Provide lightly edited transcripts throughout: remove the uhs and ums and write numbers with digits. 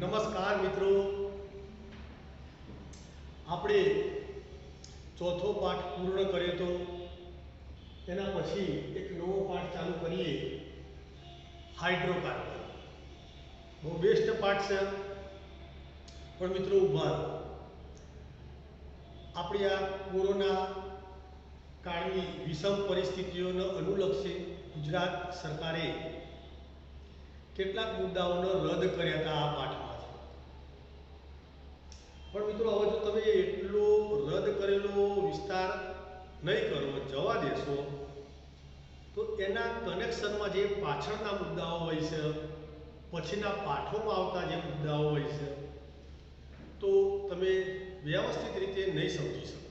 નમસ્કાર મિત્રો, આપણે ચોથો પાઠ પૂર્ણ કર્યો તો એના પછી એક નવો પાઠ ચાલુ કરીએ, હાઇડ્રોકાર્બન. બહુ બેસ્ટ પાઠ છે. પણ મિત્રો ઉભા રહો. આપણી આ કોરોના કાળની વિષમ પરિસ્થિતિઓને અનુલક્ષી ગુજરાત સરકારે કેટલાક મુદ્દાઓને રદ કર્યા હતા આ પાઠમાંથી. પણ મિત્રો હવે જો તમે એટલો રદ કરેલો વિસ્તાર નહીં કરો, જવા દેશો, તો એના કનેક્શનમાં જે પાછળના મુદ્દાઓ હોય છે, પછીના પાઠોમાં આવતા જે મુદ્દાઓ હોય છે, તો તમે વ્યવસ્થિત રીતે નહીં સમજી શકો.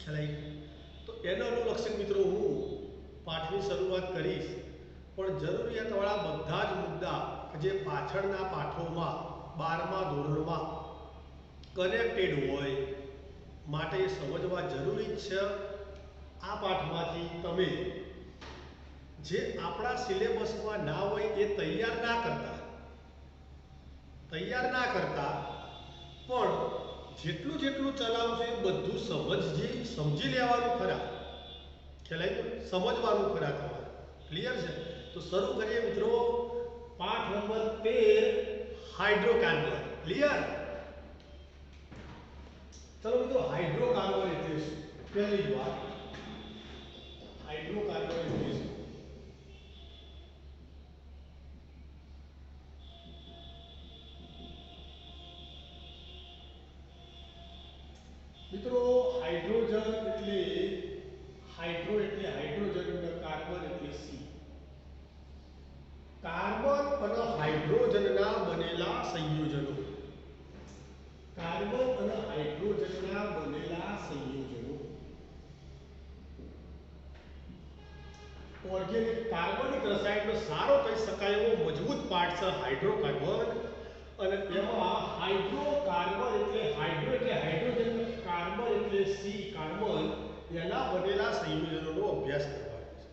ખ્યાલ આવી? તો એના અનુલક્ષી મિત્રો હું પાઠની શરૂઆત કરીશ, પણ જરૂરિયાતવાળા બધા જ મુદ્દા જે પાછળના પાઠોમાં 12મા ધોરણમાં કનેક્ટેડ હોય માટે સમજવા જરૂરી જ છે. આ પાઠમાંથી તમે જે આપણા સિલેબસમાં ના હોય એ તૈયાર ના કરતા પણ જેટલું જેટલું ચલાવશો એ બધું સમજી લેવાનું ખરા. ખ્યાલ આવી ગયો? સમજવાનું ખરા તમારે. ક્લિયર છે? તો શરૂ કરીએ મિત્રો. પાઠ નંબર 13, હાઇડ્રોકાર્બન. ક્લિયર? ચલો મિત્રો, હાઇડ્રોકાર્બન એટલે શું? પહેલી જ વાત, હાઇડ્રોકાર્બન એટલે શું? મિત્રો હાઇડ્રોજન એટલે હાઇડ્રોજન, કાર્બન એટલે સી. કાર્બન અને હાઇડ્રોજનના બનેલા સંયોજનો. કાર્બન અને હાઇડ્રોજનના બનેલા સંયોજનો. ઓર્ગેનિક કાર્બનિક રસાયણનો સારો કહી શકાય એવો મજબૂત પાર્ટ છે હાઇડ્રોકાર્બન. અને એમાં હાઇડ્રોકાર્બન એટલે હાઇડ્રોજન, કાર્બન એટલે સી, કાર્બન, એના બનેલા સંયોજનોનો અભ્યાસ કરવાનો છે.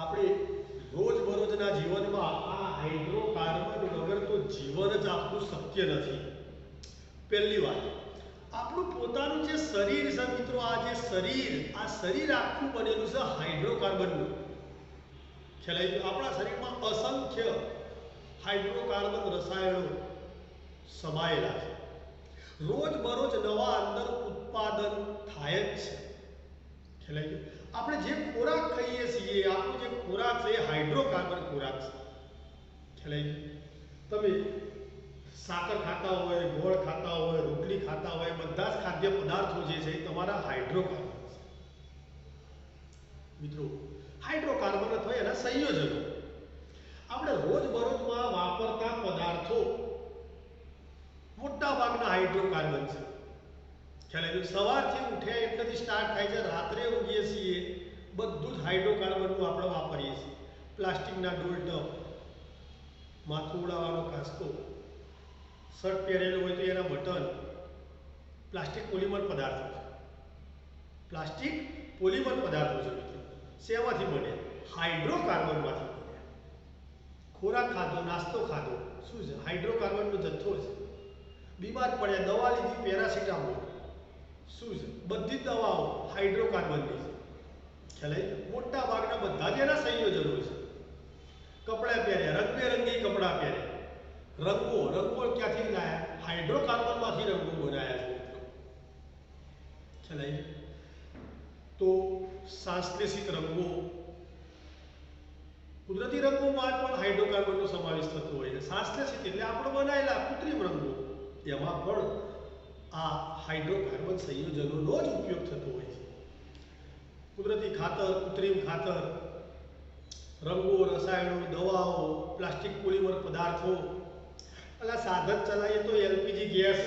આપણે રોજબરોજના જીવનમાં આ હાઇડ્રોકાર્બન વગર તો જીવન જ આપણું શક્ય નથી. પહેલી વાત, આપણું પોતાનું જે શરીર છે મિત્રો, આ શરીર આખું બનેલું છે હાઇડ્રોકાર્બનનું. ખ્યાલ આવી ગયો? આપણા શરીરમાં અસંખ્ય હાઇડ્રોકાર્બન રસાયણો સમાયેલા છે. રોજબરોજ નવા અંદર ઉત્પાદન થાય જ છે. ખ્યાલ આવી ગયો? આપણે જે ખોરાક ખાઈએ છીએ, આપણો જે ખોરાક છે એ હાઇડ્રોકાર્બન ખોરાક છે. ખ્યાલ આવી ગયો? તમે સાકર ખાતા હોય, ગોળ ખાતા હોય, રોટલી ખાતા હોય, બધા જ ખાદ્ય પદાર્થો જે છે એ તમારા હાઇડ્રોકાર્બન છે. મિત્રો, હાઇડ્રોકાર્બન અથવા એના સંયોજનો આપણે રોજબરોજમાં વાપરતા પદાર્થો મોટા ભાગના હાઇડ્રોકાર્બન છે. ખ્યાલ આવ્યો? સવારથી ઉઠ્યા એટલેથી સ્ટાર્ટ થાય છે, રાત્રે ઊંઘીએ છીએ, બધું જ હાઇડ્રોકાર્બનનું આપણે વાપરીએ છીએ. પ્લાસ્ટિકના ડોલ ટપ, માથું ઉડાવવાનો કાસ્કો, શર્ટ પહેરેલું હોય તો એના બટન, પ્લાસ્ટિક પોલિમર પદાર્થો છે. પ્લાસ્ટિક પોલિમર પદાર્થો છે મિત્રો. શેમાંથી બને? હાઇડ્રોકાર્બનમાંથી બને. ખોરાક ખાધો, નાસ્તો ખાધો, શું છે? હાઇડ્રોકાર્બનનો જથ્થો છે. બીમાર પડ્યા, દવા લીધી, પેરાસિટામોલ, શું છે? બધી જ દવાઓ હાઇડ્રોકાર્બનની છે. ખ્યાલ આવી? મોટા ભાગના બધા જ એના સંયોજનો છે. કપડાં પહેર્યા, રંગબેરંગી કપડાં પહેર્યા, રંગો ક્યાંથી લાયા? હાઇડ્રોકાર્બનમાંથી રંગો બનાવ્યા છે મિત્રો. ખ્યાલ આવી? તો સંશ્લેષિત રંગો, કુદરતી રંગોમાં પણ હાઇડ્રોકાર્બનનો સમાવેશ થતો હોય છે. સંશ્લેષિત એટલે આપણે બનાવેલા કૃત્રિમ રંગો, એમાં પણ આ હાઇડ્રોકાર્બન સંયોજનોનો જ ઉપયોગ થતો હોય છે. કુદરતી ખાતર, કૃત્રિમ ખાતર, રંગો, રસાયણો, દવાઓ, પ્લાસ્ટિક પોલિમર પદાર્થો. એટલે સાધન ચલાવીએ તો LPG gas,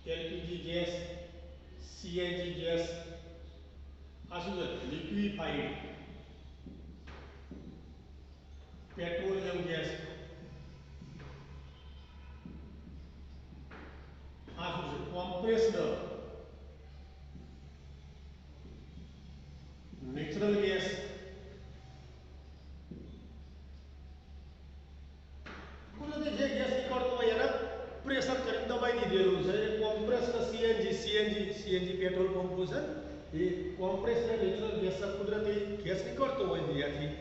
LPG gas, CNG gas, આ શું છે? લિક્વિફાઈડ પેટ્રોલિયમ ગેસ, આ શું છે? Compressed natural gas, CNG petrol પંપો છે એ કોમ્પ્રેસ્ડ નેચરલ ગેસ કુદરતી ગેસ નીકળતો હોય ત્યાંથી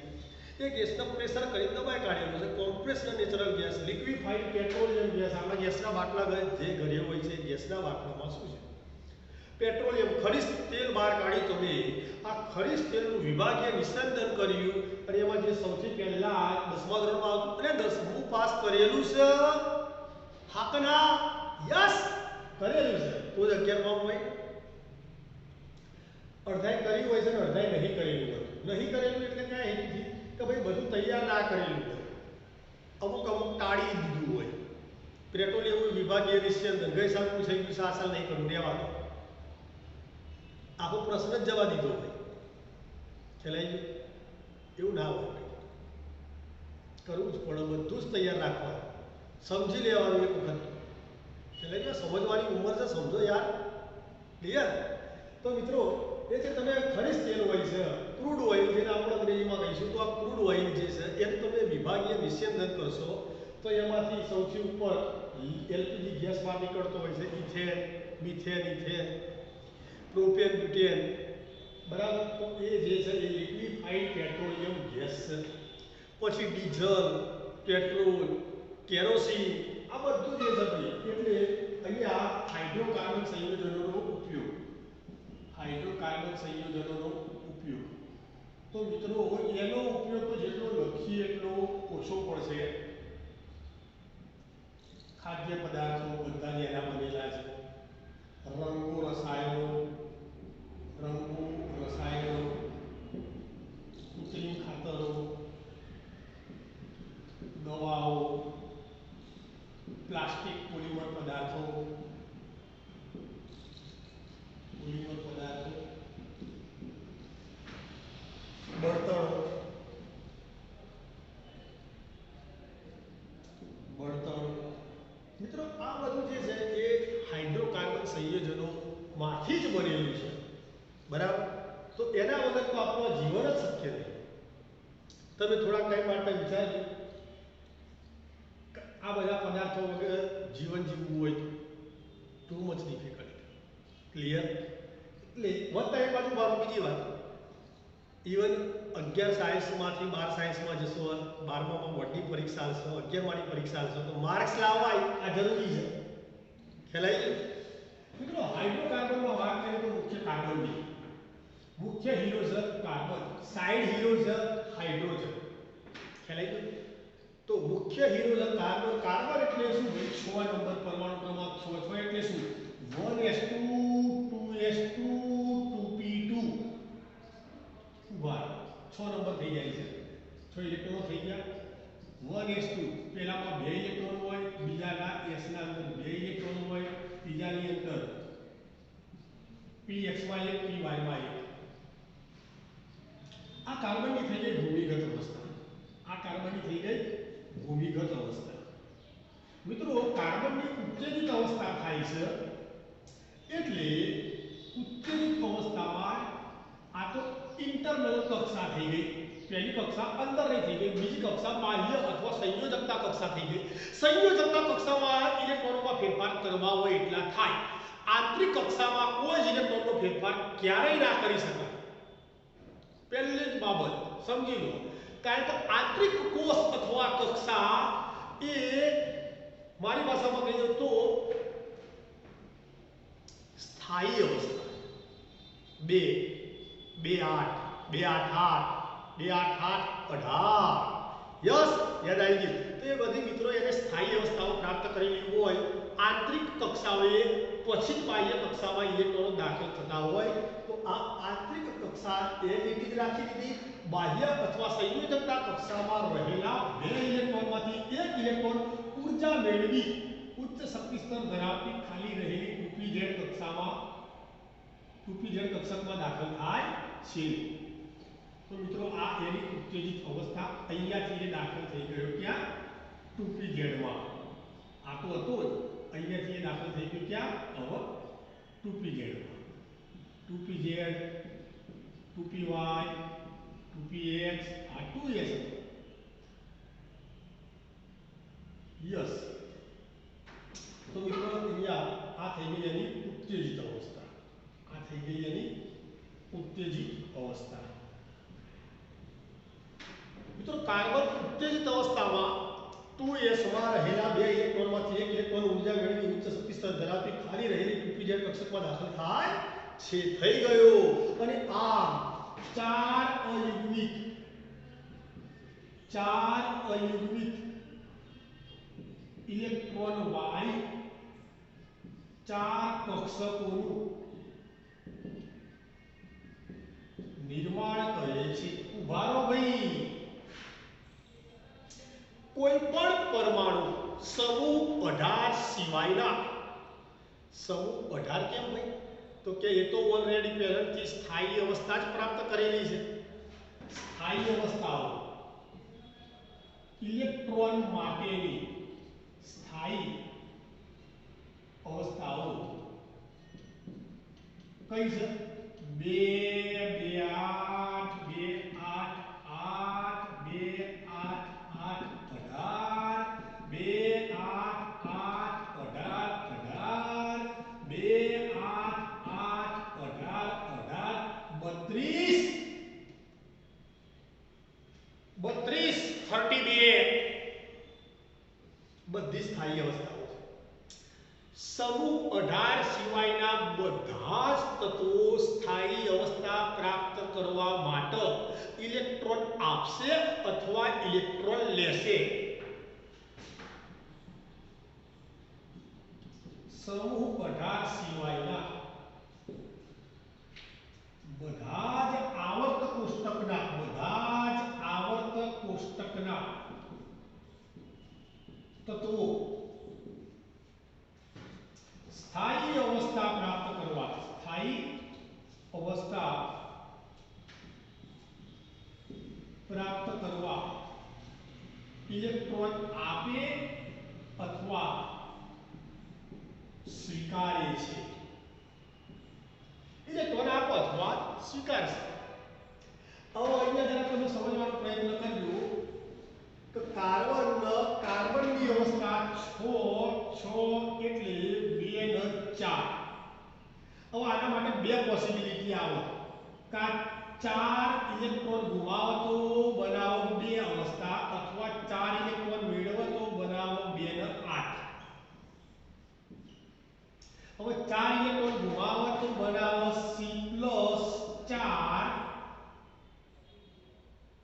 એ ગેસનું પ્રેશર કરી દબાઈ કાઢેલું છે compressed natural gas liquefied petroleum gas આપણા ગેસના બાટલા જે ઘરે હોય છે ગેસના બાટલામાં શું છે પેટ્રોલિયમ ખનિજ તેલ બહાર કાઢી તમે આ ખનિજ તેલનું વિભાગીય નિસ્યંદન કર્યું અને એમાં જે સૌથી પહેલા 10મા ધોરણમાં આવતું અને 10મું પાસ કરેલું છે હાકના યસ કરેલું છે તો જ 11માં હોય અડધાઈ કર્યું હોય છે ને અડધાઈ નહીં કરેલું હોય નહીં કરેલું એટલે કાંઈ હેતુથી કે ભાઈ બધું તૈયાર ના કરેલું હોય અમુક ટાળી દીધું હોય પેટ્રોલિયમ વિભાગીય નિસ્યંદન ગઈ સાલ પૂછાઈ ગયું આ સાલ નહીં કરું રહેવા દો આખો પ્રશ્ન જ જવા દીધો હોય ખેલાઈ ગયું એવું ના હોય કરવું જ પડે બધું જ તૈયાર રાખવાનું સમજી લેવાનું એક વખત ખેલાઈ ગયું સમજવાની ઉંમર છે સમજો યાર ક્લિયર તો મિત્રો એ જે તમે ખનિજ તેલ હોય છે ક્રૂડ ઓઇલ જેને આપણે અંગ્રેજીમાં કહીશું તો આ ક્રૂડ ઓઇલ જે છે એનું તમે વિભાગીય નિસ્યંદન કરશો તો એમાંથી સૌથી ઉપર એલપીજી ગેસ બહાર નીકળતો હોય છે ethane methane ethane propane butane બરાબર તો એ જે છે એ લિક્વિફાઈડ પેટ્રોલિયમ ગેસ છે પછી ડીઝલ પેટ્રોલ કેરોસીન આ બધું જે છે ભાઈ એટલે અહીંયા હાઇડ્રોકાર્બન સંયોજનોનો ઉપયોગ તો મિત્રો એનો ઉપયોગ તો જેટલો લખીએ એટલો ઓછો પડશે ખાદ્ય પદાર્થો બધા જ એના બનેલા છે રંગો રસાયણો કૃત્રિમ ખાતરો દવાઓ પ્લાસ્ટિક પોલિમર પદાર્થો બળતણ મિત્રો આ બધું જે છે એ હાઇડ્રોકાર્બન સંયોજનોમાંથી જ બનેલું છે બરાબર તો એના વગર તો આપણું જીવન જ શક્ય નહીં તમે થોડાક ટાઈમ માટે વિચારજો આ બધા પદાર્થો વગર જીવન જીવવું હોય ટુ મચ ડિફિકલ્ટ ક્લિયર એટલે વધતા એક બાજુ બાર બીજી વાત ઇવન 11 સાયન્સમાંથી 12 સાયન્સમાં જશો 12માં બોર્ડની પરીક્ષા આવશે 11માની પરીક્ષા આવશે તો માર્ક્સ લાવવા આ જરૂરી છે ખ્યાલ આવી મિત્રો હાઇડ્રોકાર્બનમાં વાત કરીએ તો મુખ્ય કાર્બનની મુખ્ય હીરો છે કાર્બન સાઇડ હીરો છે હાઇડ્રોજન ખ્યાલ આવી તો મુખ્ય હીરો છે કાર્બન કાર્બન એટલે શું ભાઈ 6 નંબર પરમાણુ ક્રમાંક 6 એટલે શું 1s2 2s2 2p2 વાર 6 નંબર થઈ જાય છે 6 ઇલેક્ટ્રોનો થઈ ગયા 1s2 પહેલામાં 2 ઇલેક્ટ્રોન હોય બીજાના s ના અંદર 2 ઇલેક્ટ્રોન હોય ત્રીજાની અંદર px માં 1 py માં 1 આ કાર્બનની થઈ ગઈ ભૂમિગત અવસ્થા મિત્રો કાર્બનની ઉત્તેજિત અવસ્થા થાય છે એટલે ઉત્તેજિત અવસ્થામાં આ તો ઇન્ટરનલ કક્ષા થઈ ગઈ પહેલી કક્ષા અંદરની થઈ ગઈ બીજી કક્ષા બાહ્ય અથવા સંયોજકતા કક્ષા થઈ ગઈ સંયોજકતા કક્ષામાં ઇલેક્ટ્રોનોમાં ફેરફાર કરવા હોય એટલા થાય આંતરિક કક્ષામાં કોઈ જ ઇલેક્ટ્રોનનો ફેરફાર ક્યારેય ના કરી શકાય પહેલી જ બાબત સમજી લો કારણ કે આંતરિક કોષ અથવા કક્ષા એ મારી ભાષામાં કહીએ તો સ્થાયી અવસ્થા 2 8 યસ યાદ આવી ગયું તો એ બધી મિત્રો એને સ્થાયી અવસ્થાઓ પ્રાપ્ત કરેલી હોય આંતરિક કક્ષાઓએ પછી જ બાહ્ય કક્ષામાં ઇલેક્ટ્રોનો દાખલ થતા હોય તો આ આંતરિક કક્ષા એ રીતે રાખી દીધી બાહ્ય અથવા સંયોજકતા કક્ષામાં રહેલા 2 ઇલેક્ટ્રોનમાંથી એક ઇલેક્ટ્રોન ઊર્જા મેળવી ઉચ્ચ શક્તિ સ્તર ધરાવતી ખાલી રહેલી 2pz કક્ષકમાં દાખલ થાય છે તો મિત્રો આ એની ઉત્તેજિત અવસ્થા અહીંયાથી દાખલ થઈ ગયો ક્યાં 2pz માં આ તો હતો જ અહીંયાથી દાખલ થઈ ગયો ક્યાં હવે 2pz માં 2pz 2py 2px આ 2s યસ તો મિત્રો અહીંયા આ થઈ ગઈ એની ઉત્તેજિત અવસ્થા થઈ ગઈ એની ઉત્તેજિત અવસ્થા। મિત્રો કાર્બન ઉત્તેજિત અવસ્થામાં 2s માં રહેલા બે ઇલેક્ટ્રોનમાંથી એક ઇલેક્ટ્રોન ઊર્જા મેળવી ઉચ્ચ શક્તિ સ્તર ધરાવતી ખાલી રહેલી પીપીઝેડ કક્ષકમાં દાખલ થાય છે। થઈ ગયો। અને આ ચાર અયુગ્મિક ઇલેક્ટ્રોન વાળી ચાર કક્ષકોનું નિર્માણ કરે છે। ઉભારો ભાઈ, કોઈ પણ પરમાણુ સમૂહ 18 સિવાયના સમૂહ 18 કેમ ભાઈ? તો કે એ તો ઓલરેડી પહેલાથી સ્થાયી અવસ્થા જ પ્રાપ્ત કરેલી છે। સ્થાયી અવસ્થાઓ ઇલેક્ટ્રોન માટેની સ્થાયી અવસ્થાઓ કઈ છે? 2 2 8 2 8 8 2 8 8 18 18 2 8 8 18 32 32 બધી સ્થાયી અવસ્થાઓ છે। સમૂહ 18 સિવાયના બધા જ તત્વો સ્થાયી અવસ્થા પ્રાપ્ત કરવા માટે ઇલેક્ટ્રોન આપશે અથવા ઇલેક્ટ્રોન લેશે। સમૂહ 18 સિવાયના બધા જ આવર્ત કોષ્ટકના તત્વો સ્થાયી અવસ્થા પ્રાપ્ત કરવા ઇલેક્ટ્રોન આપે અથવા સ્વીકારે છે। ઇલેક્ટ્રોન આપો અથવા સ્વીકારશે। હવે અહીંયા જરા તમે સમજવાનો પ્રયત્ન કરજો કે કાર્બનની અવસ્થા 6 એટલે 2 ને 4। હવે આના માટે બે પોસિબિલિટી આવે કે 4 ઇલેક્ટ્રોન ગુમાવો તો બનાવો 2 અવસ્થા અથવા 4 ઇલેક્ટ્રોન મેળવો તો બનાવો 2 ને 8। હવે 4 ઇલેક્ટ્રોન ગુમાવો તો બનાવો C+4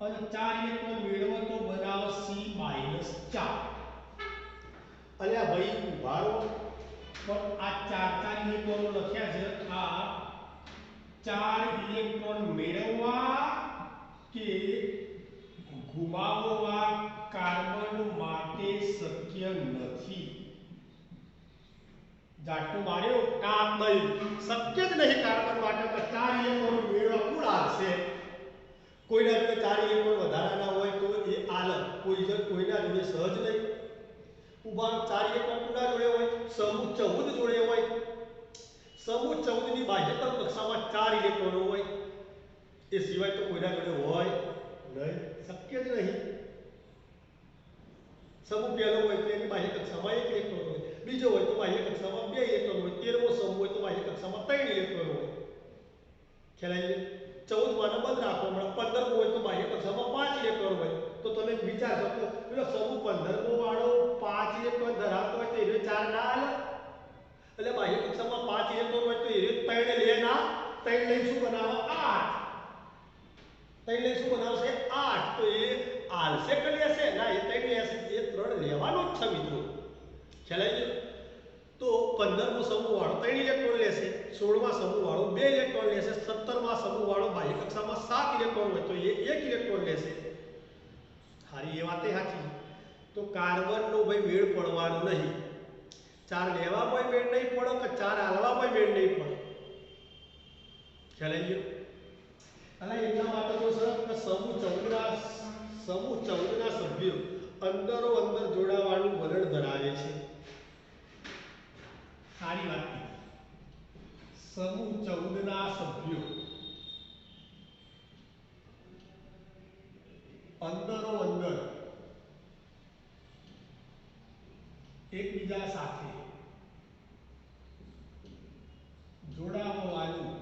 અને 4 ઇલેક્ટ્રોન મેળવો તો બનાવો C-4। અલ્યા ભાઈ ઉભારો, પણ આ 4 ઇલેક્ટ્રોનો લખ્યા છે, આ 4 ઇલેક્ટ્રોન મેળવવા કે ગુમાવવા કાર્બન માટે શક્ય નથી। જાટકો માર્યો કાપ નહીં, શક્ય જ નહીં કાર્બન માટે કે 4 ઇલેક્ટ્રોન મેળવવા કોણ આવશે? કોઈના જોડે 4 ઇલેક્ટ્રોન વધારાના હોય તો એ આલમ કોઈના જોડે સહજ નહીં। ઉભા 4 ઇલેક્ટ્રોન કોના જોડે હોય? સમૂહ 14 જોડે હોય। સમૂહ 14 ની બાહ્યતમ કક્ષામાં 4 ઇલેક્ટ્રોનો હોય, એ સિવાય તો કોઈના જોડે હોય નહીં, શક્ય જ નહીં। સમૂહ પહેલો હોય તો એની બાહ્ય કક્ષામાં 1 ઇલેક્ટ્રોન હોય, બીજો હોય તો બાહ્ય કક્ષામાં 2 ઇલેક્ટ્રોન હોય, 13મો સમૂહ હોય તો બાહ્ય કક્ષામાં 3 ઇલેક્ટ્રોન હોય। ખ્યાલ આવી ગયો? 14 માને બંધ રાખો, હમણાં 15મો હોય તો બાહ્ય કક્ષામાં 5 ઇલેક્ટ્રોન હોય। તો તમે વિચારશો કે પેલો સમૂહ 15મો વાળો 5 ઇલેક્ટ્રોન ધરાવતો હોય તો એને 4 ના આલે? એટલે બાહ્ય કક્ષામાં 5 ઇલેક્ટ્રોન હોય તો એ 3 લે ના? 3 લઈને શું બનાવે? 8। 3 લઈને શું બનાવશે? 8। તો એ આલશે કે લેશે? ના, એ 3 લેશે। એ 3 લેવાનો જ છે મિત્રો। ખ્યાલ આવી ગયો? તો 15મો સમૂહ વાળો 3 ઇલેક્ટ્રોન લેશે, 16મા સમૂહ વાળો 2 ઇલેક્ટ્રોન લેશે, 17મા સમૂહ વાળો બાહ્ય કક્ષામાં 7 ઇલેક્ટ્રોન હોય તો એ 1 ઇલેક્ટ્રોન લેશે। હારી એ વાતે સાચી। તો કાર્બનનો ભાઈ મેળ પડવાનો નહીં। 4 લેવામાં મેળ નહીં પડે કે 4 આલવામાં મેળ નહીં પડે। ખ્યાલ આવી ગયો? અને એટલા માટે તો સર કે સમૂહ 14ના સભ્યો અંદરો અંદર જોડાવાનું વલણ ધરાવે છે। સારી વાત છે। સમૂહ 14ના સભ્યો અંદરો અંદર એકબીજા સાથે જોડાવાનું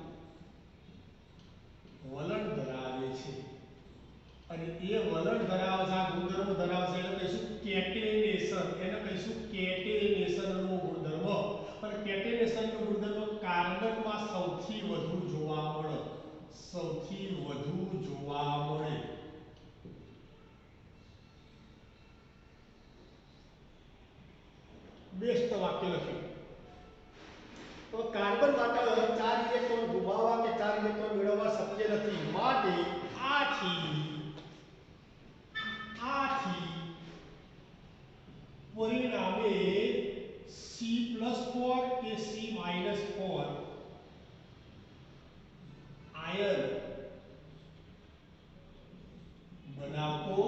સૌથી વધુ જોવા મળે. બેસ્ટ વાક્ય લખ્યું. તો કાર્બન માટે 4 ઇલેક્ટ્રોન ગુમાવવા કે 4 ઇલેક્ટ્રોન મેળવવા શક્ય નથી. માટે આથી પરિણામે C+4 કે C-4 આયન બનાવતો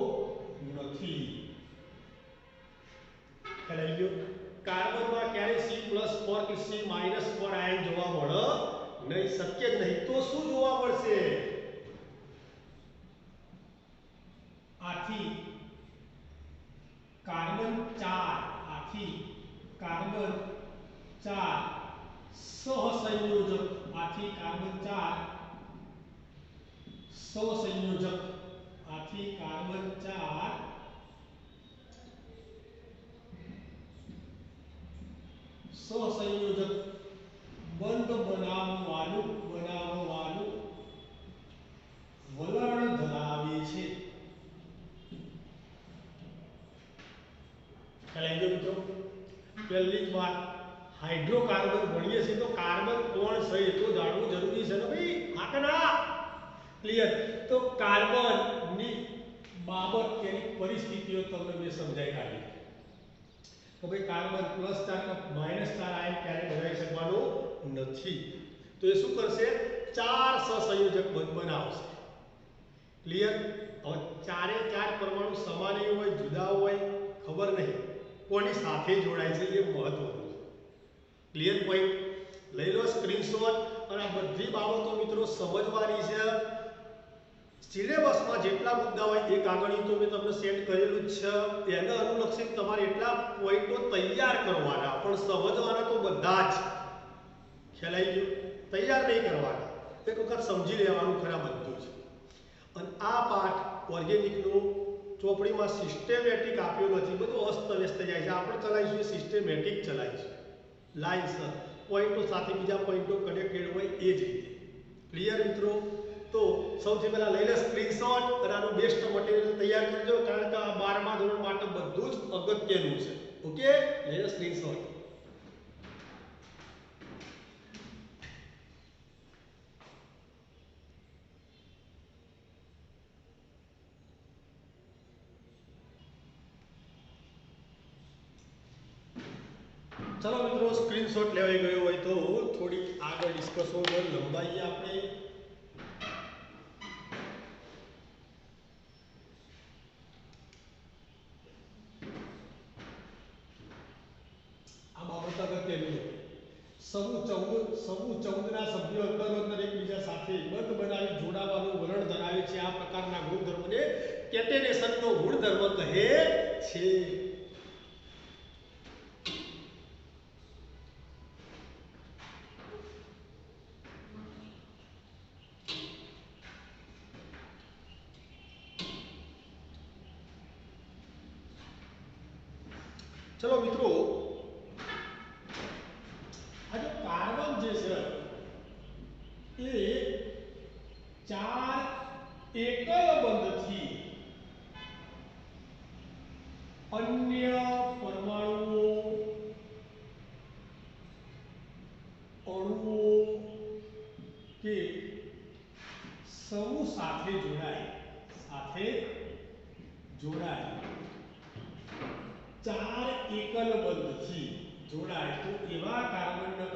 નથી. ખ્યાલ આવી ગયો? કાર્બનમાં ક્યારે C+4 કે C-4 આયન જોવા મળે નહીં, શક્ય જ નહીં. તો શું જોવા મળશે? આથી કાર્બન 4 સહસંયોજક, આથી કાર્બન 4 સહસંયોજક, આથી કાર્બન 4 સહસંયોજક બંધ બનાવવાનું વલણ ધરાવે છે. ખ્યાલ આવી ગયો મિત્રો? પહેલી જ વાત, હાઇડ્રોકાર્બન ભણીએ છીએ તો કાર્બન કોણ છે એ તો જાણવું જરૂરી છે ને ભાઈ. હા કે ના? ક્લિયર? તો કાર્બનની બાબત તેની પરિસ્થિતિઓ તમને મેં સમજાવી કાઢી કે ભાઈ કાર્બન +4 કે -4 આયન ક્યારે બનાવી શકવાનું નથી. તો એ શું કરશે? 4 સહસંયોજક બંધ બનાવશે. ક્લિયર? હવે ચારે 4 પરમાણુ સમાન હોય, જુદા હોય, ખબર નહીં કોની સાથે જોડાય છે, એ મહત્વનું છે. Clear point? લઈ લો સ્ક્રીનશોટ. અને આ બધી બાબતો મિત્રો સમજવાની છે. સિલેબસમાં જેટલા મુદ્દા હોય એ કાગળિયું તો મેં તમને સેન્ડ કરેલું જ છે. એને અનુલક્ષીને તમારે એટલા પોઈન્ટો તૈયાર કરવાના, પણ સમજવાના તો બધા જ. ખ્યાલ આવી ગયો? તૈયાર નહીં કરવાના, એક વખત સમજી લેવાનું ખરા બધું જ. અને આ પાઠ ઓર્ગેનિકનું ચોપડીમાં સિસ્ટેમેટિક આપ્યો નથી, બધું અસ્તવ્યસ્ત જાય છે. આપણે ચલાવીશું એ સિસ્ટેમેટિક ચલાવીશું, લાઈનસર પોઈન્ટો સાથે બીજા પોઈન્ટો કનેક્ટેડ હોય એ જ રીતે. ક્લિયર મિત્રો? તો સૌથી પહેલા લઈ લે સ્ક્રીનશોટ અને આનું બેસ્ટ મટીરીયલ તૈયાર કરજો, કારણ કે આ 12મા ધોરણ માટે બધું જ અગત્યનું છે. ઓકે, લઈ લે સ્ક્રીનશોટ. ચલો મિત્રો, સ્ક્રીનશોટ લેવાઈ ગયો હોય તો થોડી આગળ ડિસ્કસો લંબાઈએ આપણે. આ બાબત અગત્યની છે. સમૂહ 14 ના સભ્યો અંતર એકબીજા સાથે બંધ બનાવી જોડાવાનું વલણ ધરાવે છે. આ પ્રકારના ગુણધર્મને કેટેનેશનનો ગુણધર્મ કહે છે. ચલો મિત્રો, આ જો કાર્બન જે છે એ 4 એકલ બંધથી અન્ય પરમાણુઓ, અણુઓ કે સમૂહ સાથે જોડાય 4 એકલ બંધથી જોડાય તો એવા કાર્બનને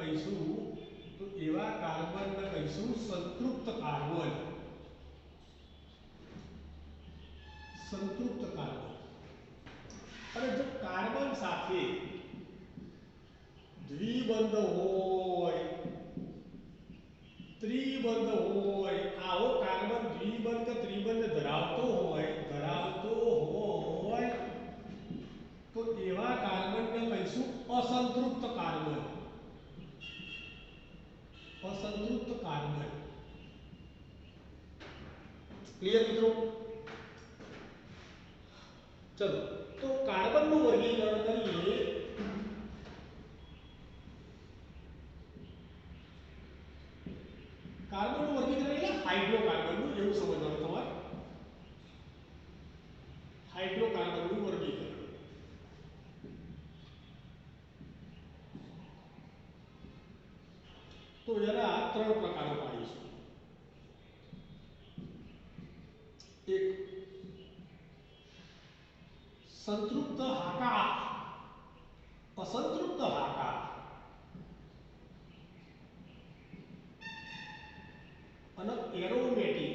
કહીશું સંતૃપ્ત કાર્બન. અને જો કાર્બન સાથે દ્વિબંધ હોય, ત્રિબંધ હોય, આવો કાર્બન દ્વિબંધ કે ત્રિબંધ ધરાવતો હોય તો એવા કાર્બનને કહીશું અસંતૃપ્ત કાર્બન. ક્લિયર મિત્રો? ચલો, તો કાર્બનનું વર્ગીકરણ કરીએ. કાર્બનનું વર્ગીકરણ એટલે હાઇડ્રોકાર્બનનું એવું સમજવાનું તમારે, હાઇડ્રોકાર્બનનું વર્ગીકરણ. તો એના 3 પ્રકારો પાડીશું. એક સંતૃપ્ત હાકા, અસંતૃપ્ત હાકા અને એરોમેટિક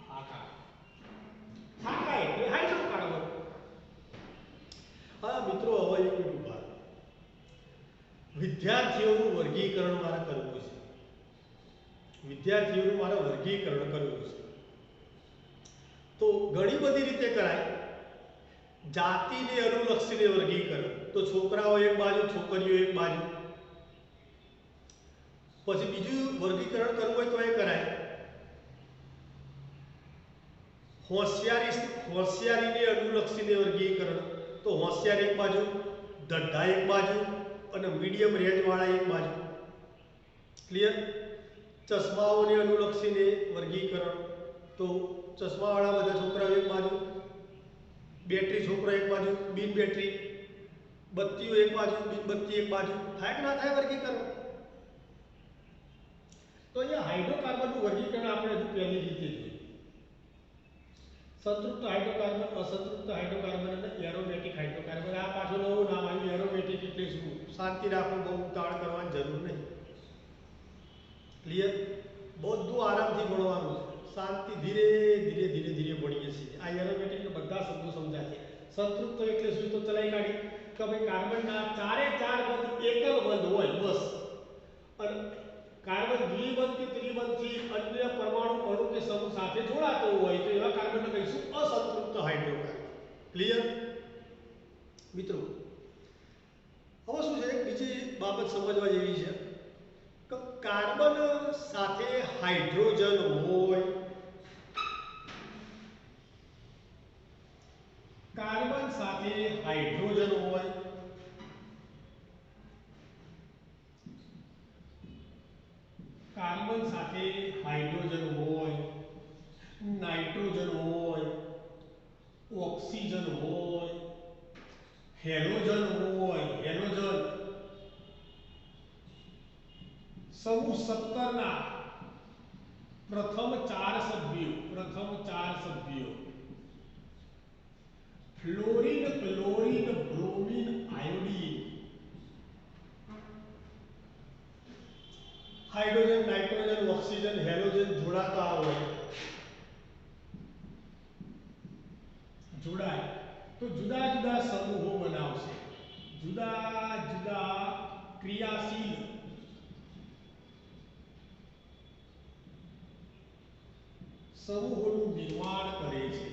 હાકા. હાકા એટલે હાઇડ્રોકાર્બન. હા મિત્રો, હવે એક મિનિટ ઉભા રહો. વિદ્યાર્થીઓનું વર્ગીકરણ મારે કરવું છે. વિદ્યાર્થીઓનું મારે વર્ગીકરણ કરવું છે. તો ઘણી બધી રીતે કરાય. જાતિને અનુલક્ષીને વર્ગીકરણ. તો છોકરાઓ એક બાજુ, છોકરીઓ એક બાજુ. પછી બીજું વર્ગીકરણ કરવું હોય તો એ કરાય. હોશિયારીને અનુલક્ષીને વર્ગીકરણ. તો હોશિયાર એક બાજુ, ઢઢા એક બાજુ અને મીડિયમ રેન્જવાળા એક બાજુ. ક્લિયર? ચશ્માઓને અનુલક્ષીને વર્ગીકરણ. તો ચશ્માવાળા બધા છોકરાઓ એક બાજુ, બેટરી છોકરો એક બાજુ, બિન બેટરી, બત્તીઓ એક બાજુ, બિન બત્તી એક બાજુ. થાય કે ના થાય વર્ગીકરણ? તો અહીંયા હાઇડ્રોકાર્બનનું વર્ગીકરણ આપણે હજુ પહેલી રીતે જોયું. સંતૃપ્ત હાઇડ્રોકાર્બન, અસંતૃપ્ત હાઇડ્રોકાર્બન અને એરોમેટિક હાઇડ્રોકાર્બન. આ પાછું નવું નામ આવ્યું, એરોમેટિક એટલે શું? શાંતિ રાખો, બહુ ઉતાવળ કરવાની જરૂર નહીં. ક્લિયર? બધું આરામથી ભણવાનું છે. શાંતિ, ધીરે ધીરે ધીરે ધીરે ભણીએ છીએ. આ એરોમેટિકના બધા શબ્દો સમજાય છે. સંતૃપ્ત એટલે શું? તો ચલાઈ કાઢી કે ભાઈ કાર્બનના 4 બંધ એકલ બંધ હોય બસ. અને કાર્બન દ્વિબંધ કે ત્રિબંધથી અન્ય પરમાણુ, અણુ કે સમૂહ સાથે જોડાતો હોય તો એવા કાર્બનને કહીશું અસંતૃપ્ત હાઇડ્રોકાર્બન. ક્લિયર મિત્રો? હવે શું છે, બીજી બાબત સમજવા જેવી છે કે કાર્બન સાથે હાઇડ્રોજન હોય, કાર્બન સાથે હાઇડ્રોજન હોય, કાર્બન સાથે હાઇડ્રોજન હોય, નાઇટ્રોજન હોય, ઓક્સિજન હોય, હેલોજન હોય, હેલોજન. સમૂહ 17 ના પ્રથમ 4 સભ્યો fluorine, chlorine, bromine, iodine. Hydrogen, nitrogen, oxygen, halogen જોડાતા હોય, જોડાય તો જુદા જુદા સમૂહો બનાવશે. જુદા જુદા ક્રિયાશીલ સમૂહોનું નિર્માણ કરે છે.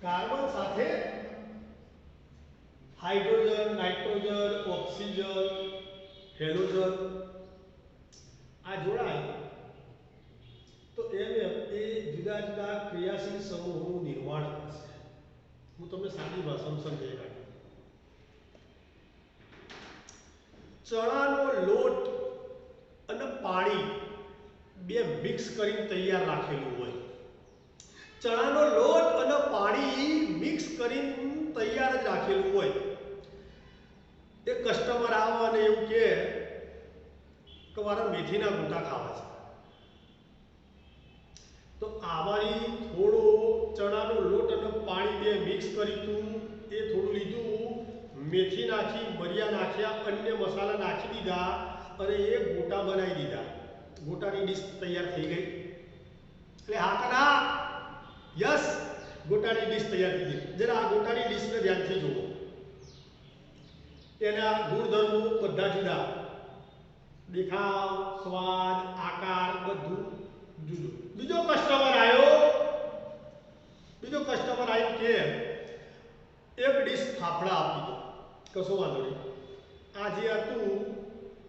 કાર્બન સાથે હાઇડ્રોજન, નાઇટ્રોજન, ઓક્સિજન, હેલોજન આ જોડાય તો એ જુદા જુદા ક્રિયાશીલ સમૂહોનું નિર્માણ કરશે. હું તમને સાદી ભાષામાં સમજાવી કાઢું. ચણાનો લોટ અને પાણી બે મિક્સ કરીને તૈયાર રાખેલું હોય. ચણાનો લોટ અને પાણી મિક્સ કરીને તૈયાર જ રાખેલું હોય. એક કસ્ટમર આવે અને એવું કહે કે મારે મેથીના ગોટા ખાવા છે. તો આવાની થોડો ચણાનો લોટ અને પાણી બે મિક્સ કર્યું, એ થોડું લીધું, મેથી નાખી, મરિયા નાખ્યા, અન્ય મસાલા નાખી દીધા અને એ ગોટા બનાવી દીધા. ગોટાની ડીશ તૈયાર થઈ ગઈ. એટલે હા કે ના? યસ, ગોટાની ડીશ તૈયાર થઈ ગઈ. જરા આ ગોટાની ડીશને ધ્યાનથી જુઓ. એના ગુણધર્મો બધા જુદા, દેખાવ, સ્વાદ, આકાર બધું જુદું. બીજો કસ્ટમર આવ્યો કે એક ડીશ ફાફડા આપી દો. કશો વાંધો નહીં. આ જે હતું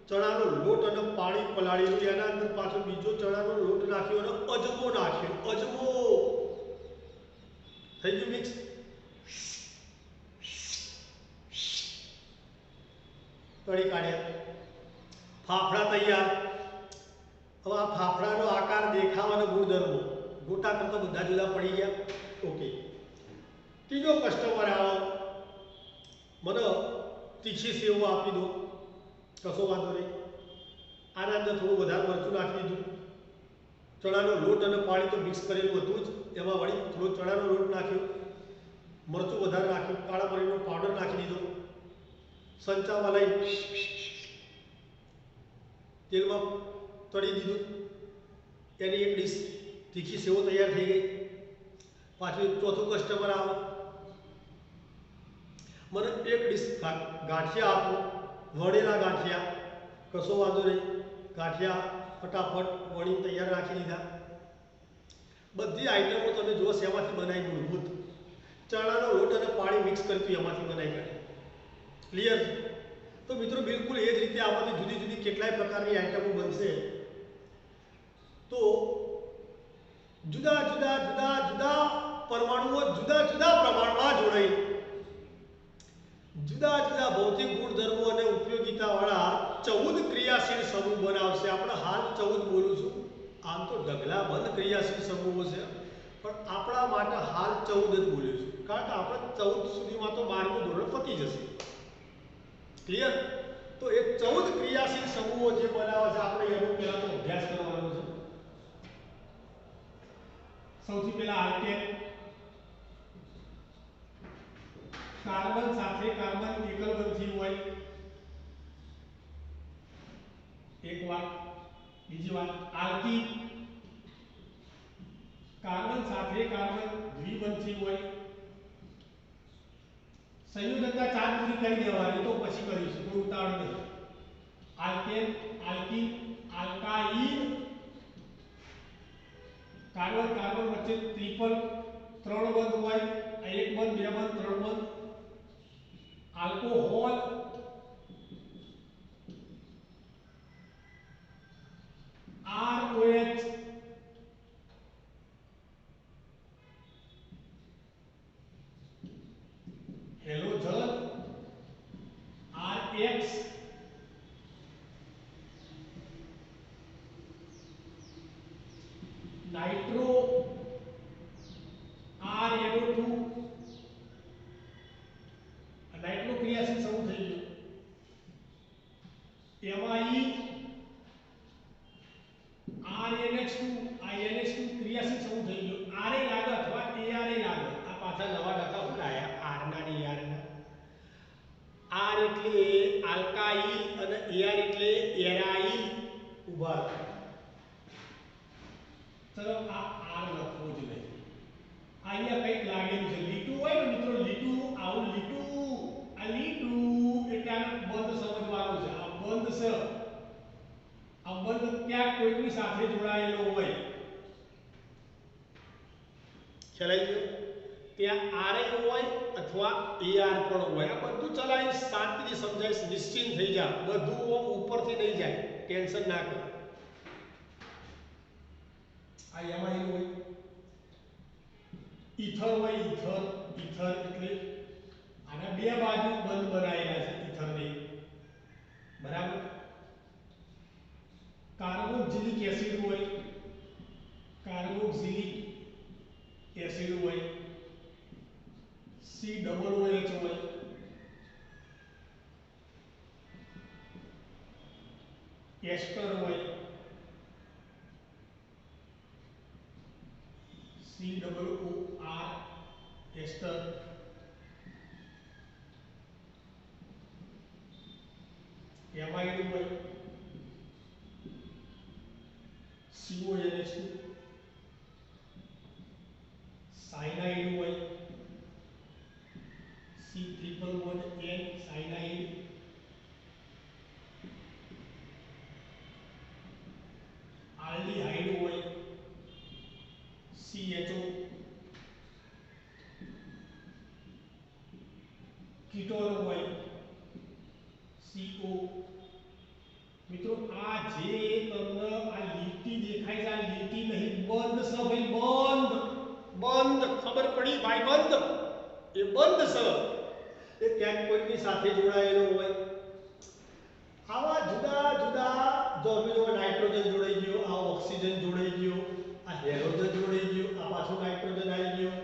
ચણાનો લોટ અને પાણી પલાળેલું, એના અંદર પાછો બીજો ચણાનો લોટ નાખ્યો અને અજમો નાખ્યો. અજમો થઈ ગયું મિક્સ. તળી કાઢ્યા. ફાફડા તૈયાર. હવે આ ફાફડાનો આકાર, દેખાવ અને ગુણધર્મો ગોટા કરતા બધા જુદા પડી ગયા. ઓકે. ત્રીજો કસ્ટમર આવ્યો, મને તીખી સેવ આપી દો. કશો વાંધો નહીં. આના અંદર થોડું વધારે મરચું નાખી દીધું. ચણાનો લોટ અને પાણી તો મિક્સ કરેલું હતું જ, એમાં વળી થોડો ચણાનો લોટ નાખ્યો, મરચું વધારે નાખ્યું, કાળા મરીનો પાવડર નાખી દીધો. સંચામાં લઈ તેલમાં તળી દીધું. એની એક ડીશ તીખી સેવો તૈયાર થઈ ગઈ. પાછું ચોથું કસ્ટમર આવે, મને એક ડીશ ગાંઠિયા આપો, વણેલા ગાંઠિયા. કશો વાંધો નહીં. ગાંઠિયા ફટાફટ વણી તૈયાર રાખી દીધા. બધી આઈટમો તમે જુઓ શેમાંથી બનાવી, મૂળભૂત ચણાનો લોટ અને પાણી મિક્સ કર્યું એમાંથી બનાવી કાઢી. ક્લિયર? તો મિત્રો બિલકુલ એ જ રીતે આમાંથી જુદી જુદી કેટલાય પ્રકારની આઈટમો બનશે. તો જુદા જુદા જુદા જુદા પરમાણુઓ જુદા જુદા પ્રમાણમાં જોડાઈ જુદા જુદા ભૌતિક ગુણધર્મો અને ઉપયોગિતાવાળા 14 ક્રિયાશીલ સમૂહ બનાવશે. આપણે હાલ 14 બોલું છું. આમ તો ઢગલાબંધ ક્રિયાશીલ સમૂહો છે, પણ આપણા માટે હાલ 14 જ બોલ્યું છું, કારણ કે આપણે 14 સુધીમાં તો 12મું ધોરણ પતી જશે. ક્લિયર? તો એ 14 ક્રિયાશીલ સમૂહો જે બનાવે છે, આપણે એનો પહેલા તો અભ્યાસ કરવાનો છે. સૌથી પહેલા આલ્કેન. કાર્બન સાથે કાર્બન એકલ બનતી હોય. એક વાત. બીજી વાત, આલ્કીન. કાર્બન સાથે કાર્બન દ્વિબંધી હોય. સંયોજકતા ચાર પૂરી કરી દેવાની, તો પછી કરીશું, કોઈ ઉતાવળ નહીં. Alkane, alkene, alkyne. Carbon carbon વચ્ચે ટ્રિપલ 3 બંધ હોય. એક બંધ, બે બંધ, 3 બંધ. Alcohol, ROH, halogen, RH, nitro, RNO2. Nitro ક્રિયાશીલ સમૂહ થઈ ગયો. MI, RNH2, INH2 ક્રિયાશીલ સમૂહ થઈ ગયો. RA લાગે અથવા ARA લાગે. આ પાછા નવા ડખા ઉડાયા R ના ને AR ના. R એટલે આલ્કાઇલ અને AR એટલે એરાઇલ. ઉભા ચલો, આ R લખવો જ નહીં. અહીંયા કંઈક લાગેલું છે. લીટું હોય ને મિત્રો, લીટું, આવું લીટું, આ લીટું એટલે આને બંધ સમજવાનું છે. આ બંધ છે. આ બંધ ક્યાંક કોઈની સાથે જોડાયેલો હોય. ખ્યાલ આવી ગયો? ત્યાં RA હોય અથવા AR પણ હોય. આ બધું ચલાવી શાંતિથી સમજાય, નિશ્ચિંત થઈ જા. બધું ઉપરથી નહીં જાય, ટેન્શન ના કર. આ એમાં હોય. ઈથર હોય, ઈથર. ઈથર એટલે આના બે બાજુ બંધ બનાવેલા છે ઈથરની. બરાબર? કાર્બોક્સિલિક એસિડ હોય. કાર્બોક્સિલિક એસિડ હોય. COOH હોય. એસ્ટર હોય. COOR, એસ્ટર. એમાઇડ હોય. CONH2. સાયનાઇડ હોય. C111N, cyanide. આલ્ડીહાઇડ હોય. CHO. કીટોન હોય. CO. મિત્રો આ જે તમને આ લીટી દેખાય છે, આ લીટી નહીં, બંધ છે ભાઈ, બંધ. બંધ ખબર પડી ભાઈ? બંધ એ બંધ છે. એ ક્યાંક કોઈની સાથે જોડાયેલો હોય. આવા જુદા જુદા જો બીજો નાઇટ્રોજન જોડાઈ ગયો, આ ઓક્સિજન જોડાઈ ગયો, આ હેલોજન જોડાઈ ગયો, આ પાછો નાઇટ્રોજન આવી ગયો.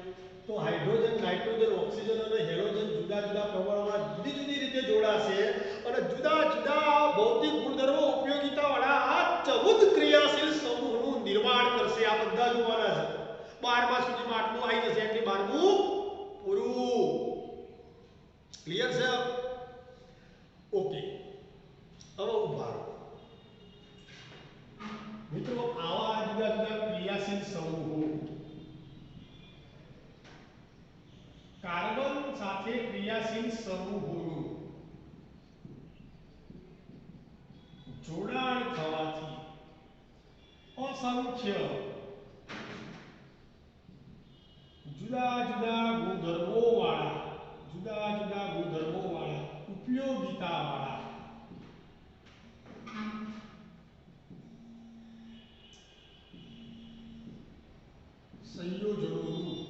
તો હાઇડ્રોજન, નાઇટ્રોજન, ઓક્સિજન અને હેલોજન જુદા જુદા પ્રમાણમાં જુદી જુદી રીતે જોડાશે અને જુદા જુદા ભૌતિક ગુણધર્મો ઉપયોગિતાવાળા આ 14 ક્રિયાશીલ સમૂહનું નિર્માણ કરશે. આ બધા જોવાના છે. 12મા સુધીમાં આટલું આવી જશે એટલે 12મું પૂરું. ક્લિયર છે? ઓકે, હવે ઉભા રહો મિત્રો. આવા જુદા જુદા ક્રિયાશીલ સમૂહો કાર્બન સાથે ક્રિયાશીલ સમૂહોનું જોડાણ થવાથી અસંખ્ય જુદા જુદા ગુણધર્મો વાળા ઉપયોગિતા વાળા સંયોજનોનું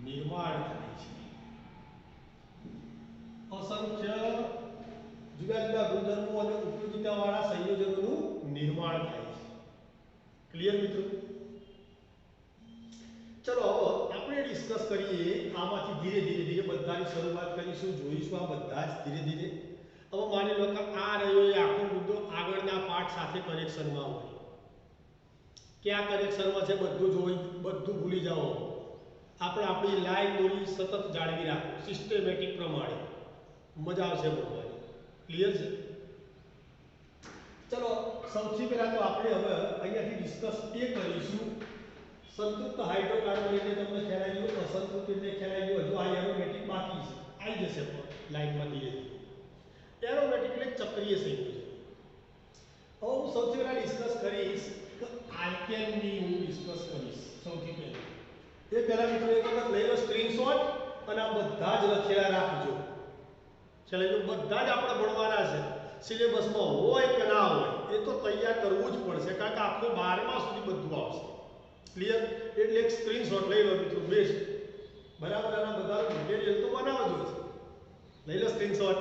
નિર્માણ થાય છે. અસંખ્ય જુદા જુદા ગુણધર્મો અને ઉપયોગિતાવાળા સંયોજનોનું નિર્માણ થાય છે. ક્લિયર મિત્રો? ચલો આપણે ડિસ્કસ કરીએ આમાંથી ધીરે ધીરે બધાની શરૂઆત કરીશું, જોઈશું આ બધા જ ધીરે ધીરે. હવે માની લો કે આ રહ્યો એ આખો મુદ્દો આગળના પાઠ સાથે કનેક્શનમાં હોય. ક્યાં કનેક્શનમાં છે બધું જોઈ, બધું ભૂલી જાઓ. આપણે આપણી લાઈન દોરી સતત જાળવી રાખો સિસ્ટેમેટિક પ્રમાણે. મજા આવશે ભણવાની. ક્લિયર છે? ચલો સૌથી પહેલા તો આપણે હવે અહીંયાથી ડિસ્કસ એ કરીશું. સંતૃપ્ત હાઇડ્રોકાર્બન એટલે તમને ખ્યાલ આવી ગયો, અસંતૃપ્ત એટલે ખ્યાલ આવી ગયો. હજુ આ એરોમેટિક બાકી છે, આવી જશે પણ લાઈનમાં ધીરે ધીરે. એરોમેટિક એટલે ચક્રીય સંયોજન. હવે હું સૌથી પહેલા ડિસ્કસ કરીશ તો આલ્કેનની હું ડિસ્કસ કરીશ સૌથી પહેલા. એ પહેલા મિત્રો એક વખત લઈ લો સ્ક્રીનશોટ અને આ બધા જ લખેલા રાખજો. ચાલો જો બધા જ આપણે ભણવાના છે. સિલેબસમાં હોય કે ના હોય એ તો તૈયાર કરવું જ પડશે, કારણ કે આખો 12મા સુધી બધું આવશે. ક્લિયર? એટલે એક સ્ક્રીનશોટ લઈ લો મિત્રો, બેસ્ટ. બરાબર? આના બધા મટીરીયલ તો બનાવજો જ. લઈ લો સ્ક્રીનશોટ.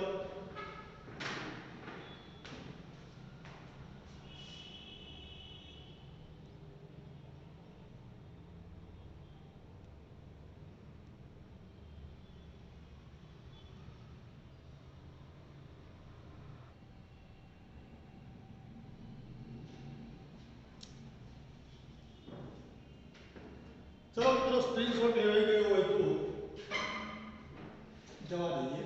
ચલો મિત્રો સ્ક્રીનશોટ લેવાઈ ગયો હોય તો જવા દઈએ.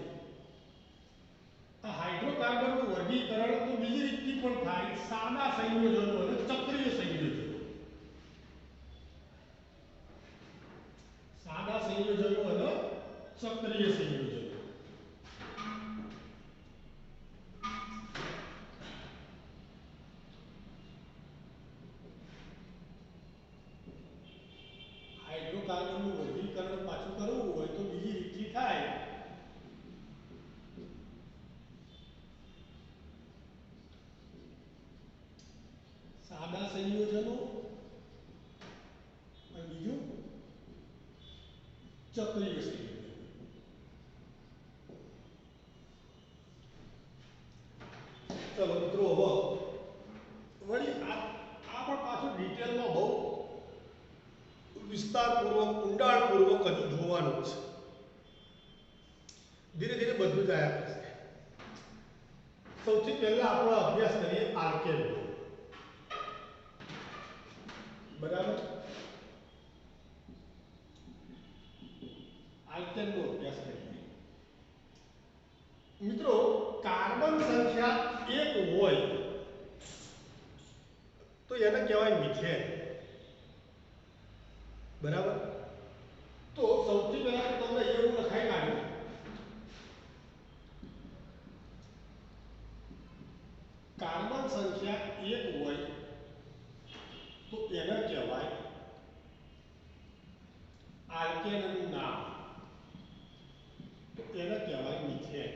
આ હાઇડ્રોકાર્બનનું વર્ગીકરણ તો બીજી રીતથી પણ થાય, સાદા સંયોજનો અને ચક્રીય સંયોજનો. સાદા સંયોજનો અને ચક્રીય સંયોજનો. હાઇડ્રોકાર્બનનું વર્ગીકરણ પાછું કરવું હોય તો બીજી રીતથી થાય. સાદા સંયોજનો અને બીજું ચક્રીય સંયોજનો. ચલો મિત્રો હવે વળી આ પણ પાછું ડિટેલમાં બહુ વિસ્તારપૂર્વક ઊંડાણપૂર્વક હજુ જોવાનું છે. ધીરે ધીરે બધું જ આવ્યા કરશે. સૌથી પહેલા આપણે અભ્યાસ કરીએ આલ્કેન. બરાબર? આલ્કેનનો અભ્યાસ કરીએ. મિત્રો કાર્બન સંખ્યા 1 હોય તો એને કહેવાય મિથેન. બરાબર? તો સૌથી પહેલા તો તમને એવું લખાઈ કાઢ્યું. કાર્બન સંખ્યા 1 હોય તો એને કહેવાય આલ્કેનનું નામ, તો એને કહેવાય મિથેન.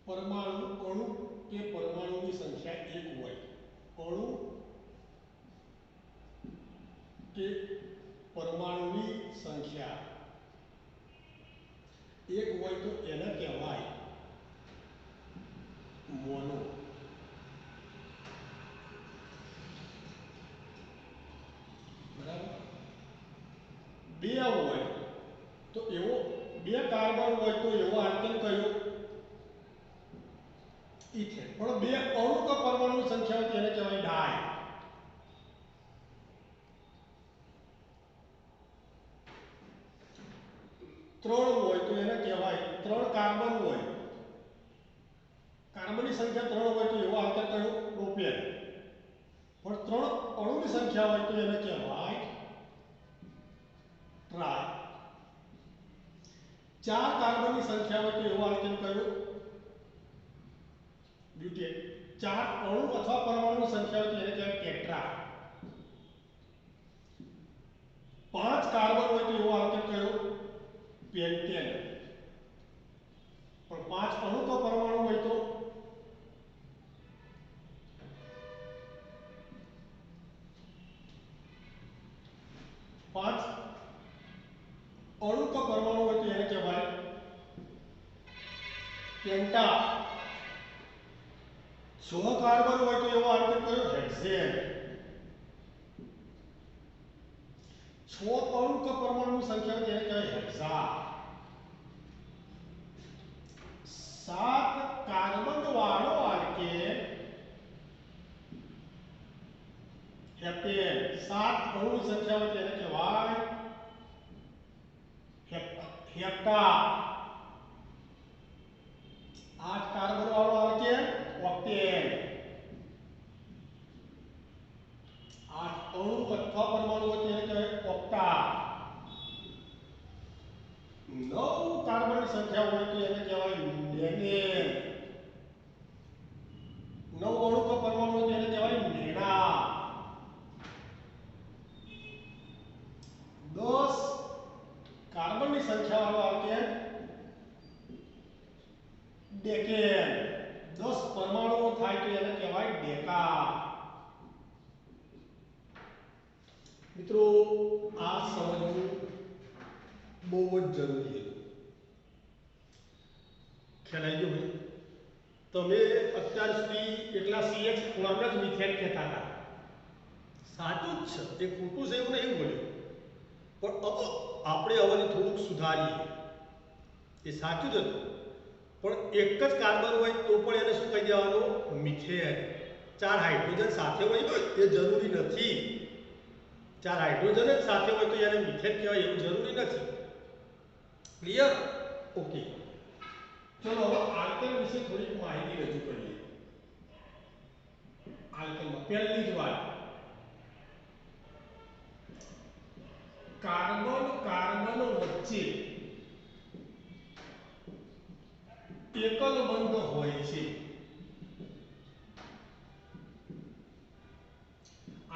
પરમાણુ અણુ કે પરમાણુની સંખ્યા 1 હોય, અણુ કે પરમાણુની સંખ્યા એક હોય તો એને કહેવાય મોનો, બરાબર. બે હોય તો એવો, બે કાર્બન હોય તો એવો આલ્કેન કયો? ઇથેન. પણ બે અણુ કે પરમાણુની સંખ્યા હોય તો એને કહેવાય ડાય. ત્રણ હોય તો એને કહેવાય, ત્રણ કાર્બન હોય, કાર્બનની સંખ્યા ત્રણ હોય તો એવો આલ્કેન કયો? પ્રોપેન. પણ ત્રણ અણુની સંખ્યા હોય તો એને કહેવાય ટ્રાય. ચાર કાર્બનની સંખ્યા હોય તો એવો આલ્કેન કયો? બ્યુટેન. ચાર અણુ અથવા પરમાણુની સંખ્યા હોય તો એને કહેવાય ટેટ્રા. પાંચ કાર્બન હોય તો એવો આલ્કેન કયો? પેન્ટેન. પણ પાંચ અણુ તો પરમાણુ હોય તો પાંચ અણુ તો પરમાણુ હોય તો એને કહેવાય પેન્ટા. છ કાર્બન હોય તો એવો આલ્કેન કયો? હેક્સેન. છ અણુ કે પરમાણુની સંખ્યા હોય તો એને કહેવાય હેક્સા. સાત કાર્બન વાળો આલ્કેન હેપ્ટેન. સાત અણુની સંખ્યા હોય તો એને કહેવાય હેપ્ટા. આઠ કાર્બન વાળો આલ્કેન ઓક્ટેન. આઠ અણુ અથવા પરમાણુ હોય તો એને કહેવાય ઓક્ટા. નવ કાર્બનની સંખ્યા હોય તો એને કહેવાય નેનેન. નવ અણુ કે પરમાણુ હોય તો એને કહેવાય નેના. 10 કાર્બનની સંખ્યા વાળો આલ્કેન ડેકેન. 10 પરમાણુઓ થાય તો એને કહેવાય ડેકા. મિત્રો આ સમજવું બહુ જ જરૂરી છે. ખ્યાલ આવી ગયો ભાઈ? તમે અત્યાર સુધી એકલા CH ફોર્મ જ મિથેન કહેતા હતા. સાચું જ છે, એ ખોટું છે એવું નહીં બોલ્યું, પણ આપણે હવે થોડુંક સુધારીએ. એ સાચું જ હતું, પણ એક જ કાર્બન હોય તો પણ એને શું કહી દેવાનું? મિથેન. ચાર હાઇડ્રોજન સાથે હોય એ જરૂરી નથી. ચાર હાઇડ્રોજન જ સાથે હોય તો એને મિથેન કહેવાય એવું જરૂરી નથી. ક્લિયર? ઓકે. ચલો હવે આલ્કેન વિશે થોડીક માહિતી રજૂ કરીએ. આલ્કેનમાં પહેલી જ વાત, કાર્બન કાર્બન વચ્ચે એકલ બંધ હોય છે.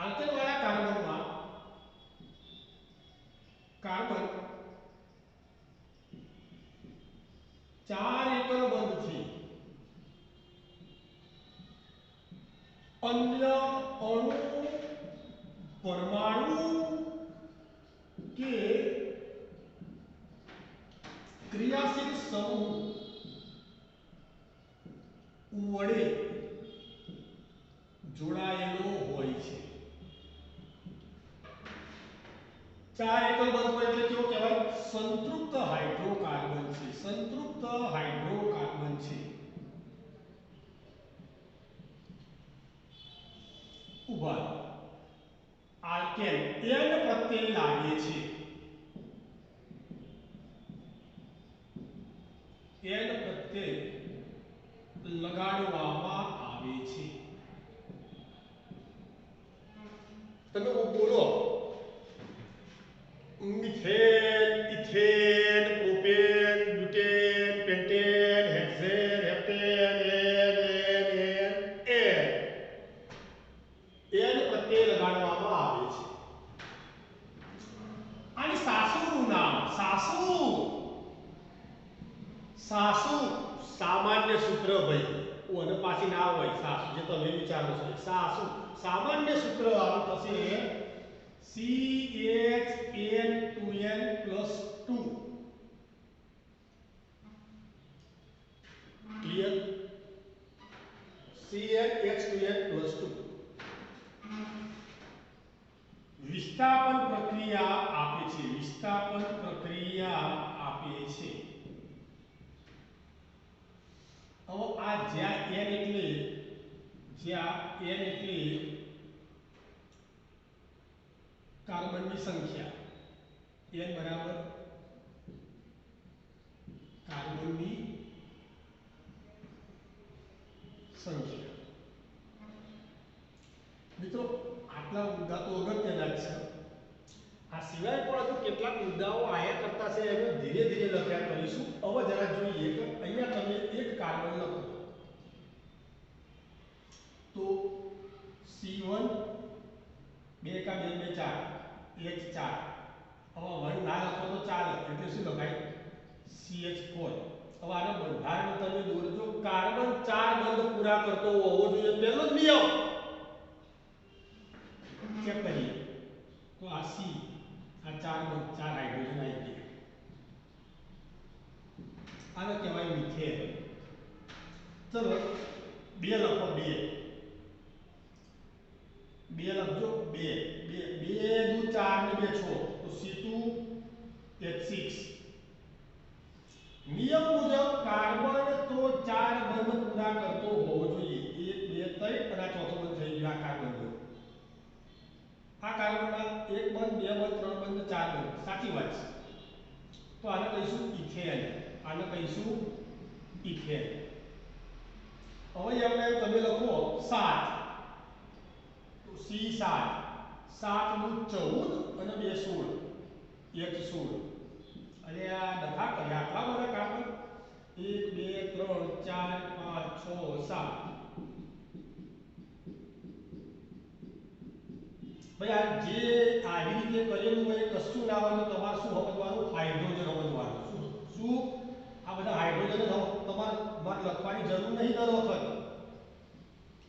આલ્કેન વાળા કાર્બનમાં કાર્બન ચાર એકલ બંધથી અન્ય અણુ, પરમાણુ કે ક્રિયાશીલ સમૂહ વડે જોડાયેલો હોય છે. ચાર એકલ બંધ હોય એટલે કેવો કહેવાય? સંતૃપ્ત હાઇડ્રોકાર્બન છે. સંતૃપ્ત હાઇડ્રોકાર્બન છે. ઉભા આલ્કેન N પ્રત્યય લાગે છે. N પ્રત્યય લગાડવામાં આવે છે. તમે બોલો methane, ethane, propane, butane, pentane, hexane, heptane, એન પ્રત્યય લગાડવામાં આવે છે. આની સાસુનું નામ સાસુ. સાસુ સામાન્ય સૂત્ર ભાઈ, ઓને પાછી ના હોય સાસુ, જે તમે વિચારો છો. સાસુ સામાન્ય સૂત્ર આવું થશે CHN2n+2. CnH2n+2 વિસ્થાપન પ્રક્રિયા આપે છે. વિસ્થાપન પ્રક્રિયા આપે છે. હવે આ જ્યાં n એટલે કાર્બનની સંખ્યા, n બરાબર કાર્બનની સંખ્યા. મિત્રો આટલા મુદ્દા તો અગત્યના જ છે. આ સિવાય પણ હજુ કેટલાક મુદ્દાઓ આયા કરતા છે, એને ધીરે ધીરે લખ્યા કરીશું. હવે જરા જોઈએ કે અહીંયા તમે એક કાર્બન લખો તો C1 2 કા 2 2 4 H4. હવે 1 ના લખો તો ચાલે, એટલે શું લખાય CH4. હવે આને બંધારણ તમે દોરજો. કાર્બન 4 બંધ પૂરા કરતો હોવો જોઈએ, પહેલો જ નિયમ. ચેક કરીએ તો આ C, આ 4 હાઇડ્રોજન આવી ગયા. આને કહેવાય મિથેન. ચલો 2 લખો, 2 લખજો. 2 2 2 4 ને 2 6 તો C2H6. નિયમ મુજબ કાર્બન તો 4 બંધ પૂરા કરતો હોવો જોઈએ. 1 2 3 અને આ ચોથો બંધ થઈ ગયો. આ કાર્બન આ કાર્બનના 1 બંધ 2 બંધ 3 બંધ 4 બંધ. સાચી વાત છે. તો આને કહીશું ઇથેન. આને કહીશું ઇથેન. હવે આપણે તમે લખો 7 તો C7. 7 નું 14 અને 2 16 H16. અને આ ડખા કર્યા આટલા બધા કાર્બન 1 2 3 4 5 6 7. ભાઈ આ જે આવી રીતે કરેલું હોય કશું ના હોય તો તમારે શું સમજવાનું? હાઇડ્રોજન સમજવાનું. શું આ બધા હાઇડ્રોજન તમારે લખવાની જરૂર નહીં દર વખત.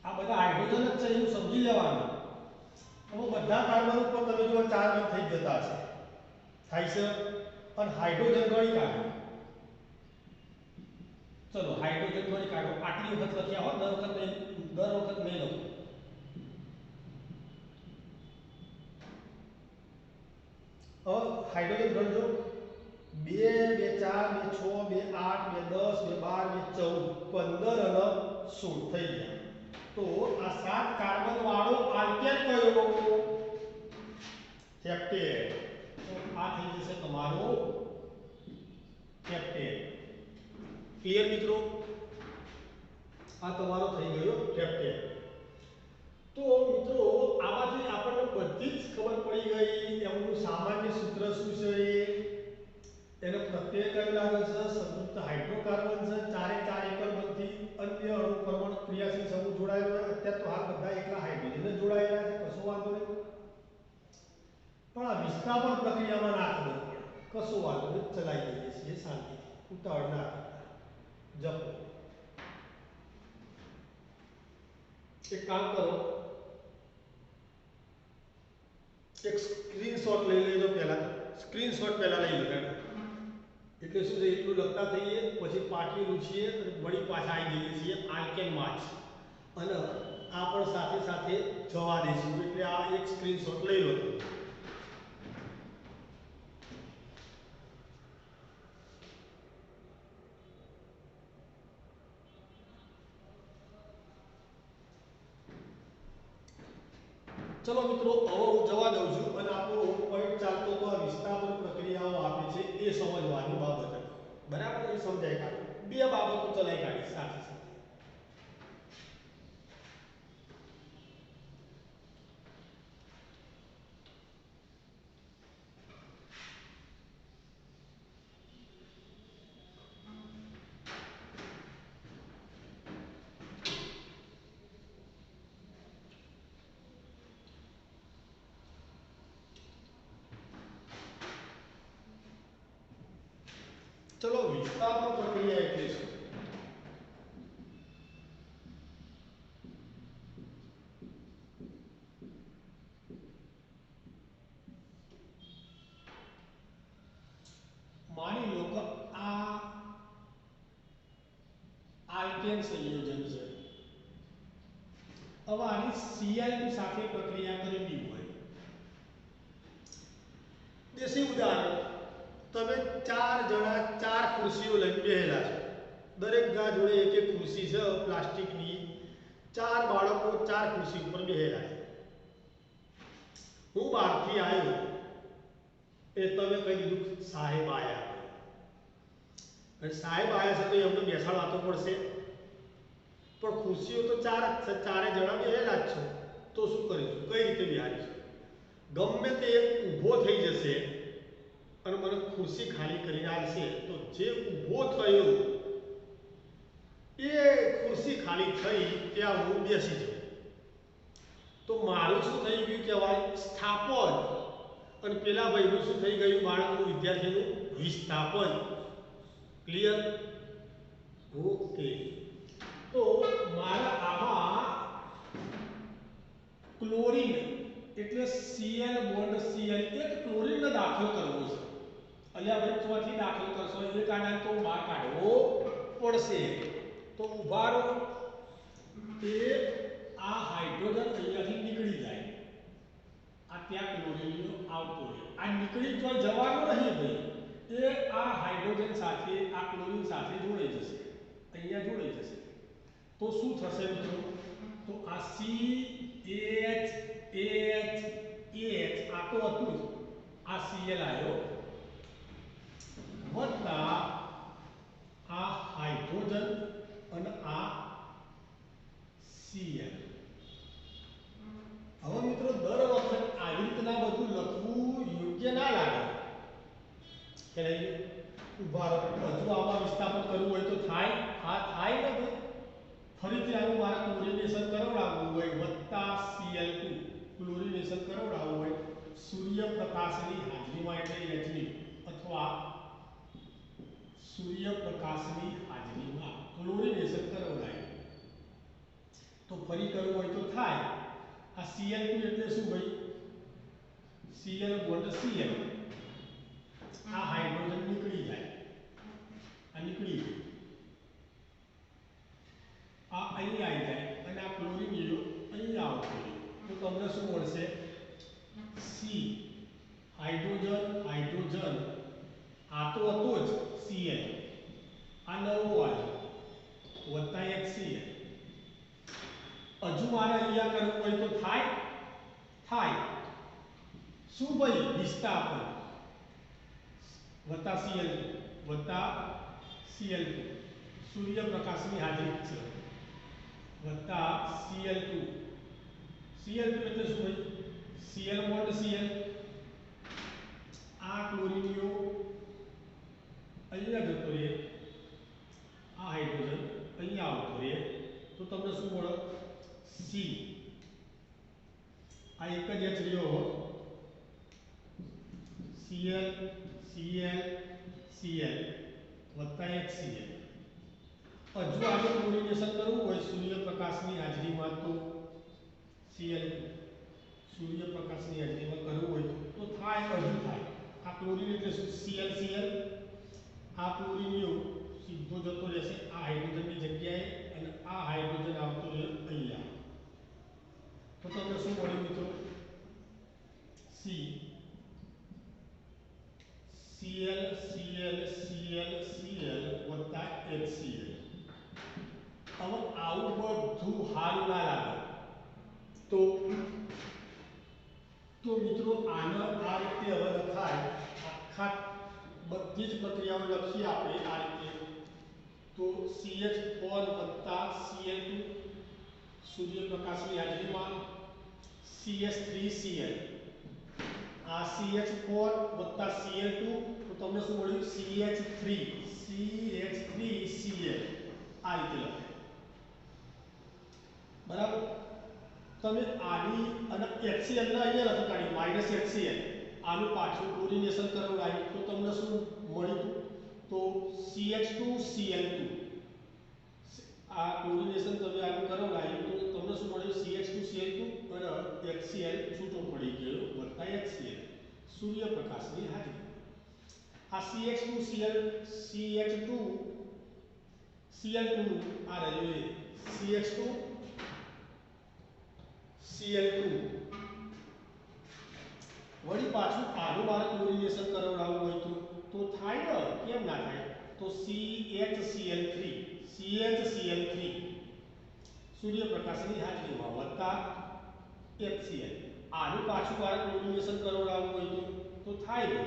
આ બધા હાઇડ્રોજન જ છે એવું સમજી લેવાનું. હવે બધા કાર્બન ઉપર તમે જો 4 બંધ થઈ જતા છે, થાય છે. અને હાઇડ્રોજન ગણી કાઢો. ચલો હાઇડ્રોજન ગણી કાઢો. આટલી વખત લખ્યા હોત, દર વખત નહીં લખો. હાઇડ્રોજન ગણજો. 2 2 4 2 6 2 8 2 10 2 12 2 14 15 અને 16 થઈ ગયા. તો આ 7 કાર્બન વાળો આલ્કેન કયો? હેપ્ટેન. તો આ થઈ જશે તમારો હેપ્ટેન. ક્લિયર મિત્રો? આ તમારો થઈ ગયો હેપ્ટેન. તો મિત્રો આમાંથી આપણને બધી જ ખબર પડી ગઈ. એમનું સામાન્ય સૂત્ર શું છે, એનો પ્રત્યય કયો લાગે છે? સંયુક્ત હાઇડ્રોકાર્બન છે. 4 4 એકલ બંધથી અન્ય અણુ પરમાણુ ક્રિયાશીલ સમૂહ જોડાયેલો છે. અત્યારે તો હાલ બધા એકલા હાઇડ્રોજન જ જોડાયેલા છે, કશો વાંધો નહીં. પણ આ વિસ્થાપન પ્રક્રિયામાં ના ખબર પડે, કશો વાંધો નહીં, ચલાવી દઈએ છીએ શાંતિથી. ઉતાવળ ના જપો. એક કામ કરો, એક સ્ક્રીનશોટ લઈ લેજો. પહેલા સ્ક્રીનશોટ પહેલા લઈ લો. એટલે શું છે, એટલું લખતા થઈએ, પછી પાટી રૂચીએ, વળી પાછા આવી જઈએ છીએ આલ્કેન માર્ચ, અને આ પણ સાથે સાથે જવા દઈશું. એટલે આ એક સ્ક્રીનશોટ લઈ લો. ચલો મિત્રો, હવે હું જવા દઉં છું અને આપણો પોઈન્ટ ચાલતો તો આ વિસ્થાપન પ્રક્રિયાઓ આપે છે એ સમજવાની બાબત હતી. બરાબર? એ સમજાય કાઢો. બે બાબતો ચલાવી કાઢી સાથે સાથે. ચલો વિસ્થાપન પ્રક્રિયા એટલે શું? માની લો કે આ આલ્કેન સંયોજન છે. હવે આની Cl2 સાથે પ્રક્રિયા કરેલી હોય, દેશી ઉદાહરણ, તમે 4 જણા 4 ખુરશીઓ લઈને બેહેલા છો, દરેક ગા જોડે એક એક ખુરશી છે પ્લાસ્ટિકની, 4 બાળકો 4 ખુરશી ઉપર બેહેલા છે. હું બહારથી આવ્યો એ તમે કહી દીધું સાહેબ આયા, અને સાહેબ આયા છે તો એમને બેસાડવા તો પડશે, પણ ખુરશીઓ તો 4 જ છે, 4 જણા બેહેલા જ છો, તો શું કરીશું, કઈ રીતે બેહાડીશું? ગમે તે એક ઊભો થઈ જશે અને મને ખુરશી ખાલી કરીને આવશે, તો જે ઊભો થયો એ ખુરશી ખાલી થઈ ત્યાં હું બેસી જાઉં, તો મારું શું થઈ ગયું કહેવાય? સ્થાપન. અને પેલા ભાઈનું શું થઈ ગયું? બાળકનું, વિદ્યાર્થીનું વિસ્થાપન. ક્લિયર? ઓકે. તો મારા આમાં ક્લોરીન એટલે Cl બોન્ડ Cl, એક ક્લોરીનનો દાખલો કરવો છે. અલ્યા ભાઈ ચોથી દાખલો કરશો, એક આના તો બહાર કાઢવો પડશે. તો ઉભા રહો, એ આ હાઇડ્રોજન અહીંયાથી નીકળી જાય, આ ત્યાં ક્લોરીનનો આવતો રહે, આ નીકળી તો જવાનો નહીં ભાઈ, એ આ હાઇડ્રોજન સાથે આ ક્લોરીન સાથે જોડાઈ જશે, અહીંયા જોડાઈ જશે. તો શું થશે મિત્રો? તો આ CH આ તો હતું જ, આ Cl આવ્યો વત્તા આ હાઇડ્રોજન અને આ Cl. હવે મિત્રો દર વખત આવી રીતના બધું લખવું યોગ્ય ના લાગે, કે નહીં? ઉભા રહો, હજુ આમાં વિસ્થાપન કરવું હોય તો થાય? હા થાય ને ભાઈ. ફરીથી આનું મારે ક્લોરીનેશન કરાવડાવવું હોય વત્તા Cl2 ક્લોરીનેશન કરાવડાવવું હોય સૂર્યપ્રકાશની હાજરીમાં, એટલે Hની, અથવા સૂર્યપ્રકાશની હાજરીમાં ક્લોરીનેશન કરાવડાય તો ફરી કરવું હોય તો થાય. આ Cl2 એટલે શું ભાઈ? Cl બોન્ડ Cl, આ હાઇડ્રોજન નીકળી જાય, આ નીકળી જાય, આ અહીં આવી જાય, અને આ ક્લોરીન અહીં આવતો હોય, તો તમને શું મળશે? C હાઇડ્રોજન હાઇડ્રોજન, આ તો હતો જ Cl, આ નવો આવ્યો વત્તા HCl. હજુ મારે અહીંયા કરવું હોય તો થાય? થાય. શું ભાઈ? વિસ્થાપન વત્તા Cl2 સૂર્યપ્રકાશની હાજરી છે વત્તા Cl2 એટલે શું ભાઈ? Cl બોન્ડ Cl, આ ક્લોરીનીઓ અહીંયા જતો રહે, આ હાઇડ્રોજન અહીંયા આવતો રહે, તો તમને શું મળે? C. આ એક જ H રહ્યો, Cl Cl Cl વત્તા HCl. હજુ આને ક્લોરીનેશન કરવું હોય સૂર્યપ્રકાશની હાજરીમાં, તો Cl સૂર્યપ્રકાશની હાજરીમાં કરવું હોય તો થાય, હજુ થાય. આ ક્લોરીન એટલે શું? Cl Cl, આ ક્લોરીનીઓ સીધો જતો રહેશે આ હાઇડ્રોજનની જગ્યાએ, અને આ હાઇડ્રોજન આવતો રહે અહીંયા, તો તમને શું મળ્યું મિત્રો? C Cl Cl Cl Cl વત્તા HCl. હવે આવું બધું હારું ના લાગે તો મિત્રો આને આ રીતે હવે લખાય, આખા બધી જ પ્રક્રિયાઓ લખીએ આપણે આ રીતે. તો CH4 વત્તા Cl2 સૂર્યપ્રકાશની હાજરીમાં, CH3Cl, આ CH4 વત્તા Cl2, તો તમને શું મળ્યું? CH3Cl. આ રીતે લખાય, બરાબર? તમે આની અને HCl ને અહીંયા લખી કાઢ્યું -HCl, આનું પાછું ક્લોરીનેશન કરાવડાવ્યું તો તમને શું મળ્યું? તો CH2Cl2, આ ક્લોરીનેશન તમે આનું કરાવડાવ્યું તો તમને શું મળ્યું? CH2Cl2 અને HCl છૂટો પડી ગયો વત્તા HCl સૂર્યપ્રકાશની હાજરી. આ CH2Cl Cl2 આ રહ્યો એ CH2 Cl2 વળી પાછું આનું મારે ક્લોરિનેશન કરાવડાવવું હોય તો થાય ને, કેમ ના થાય? તો CHCl3 સૂર્યપ્રકાશની હાજરીમાં વત્તા HCl, આનું પાછું મારે ક્લોરિનેશન કરાવડાવવું હોય તો થાય ને,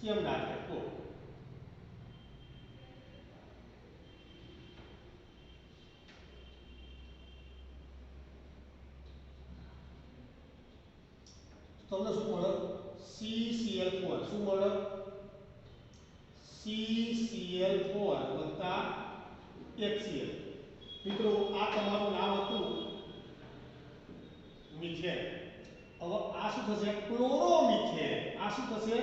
કેમ ના થાય? તો તમને શું મળે? CCl4 શું મળે? CCl4 વત્તા HCl. મિત્રો આ તમારું નામ હતું મિથેન. હવે આ શું થશે? ક્લોરોમિથેન. આ શું થશે?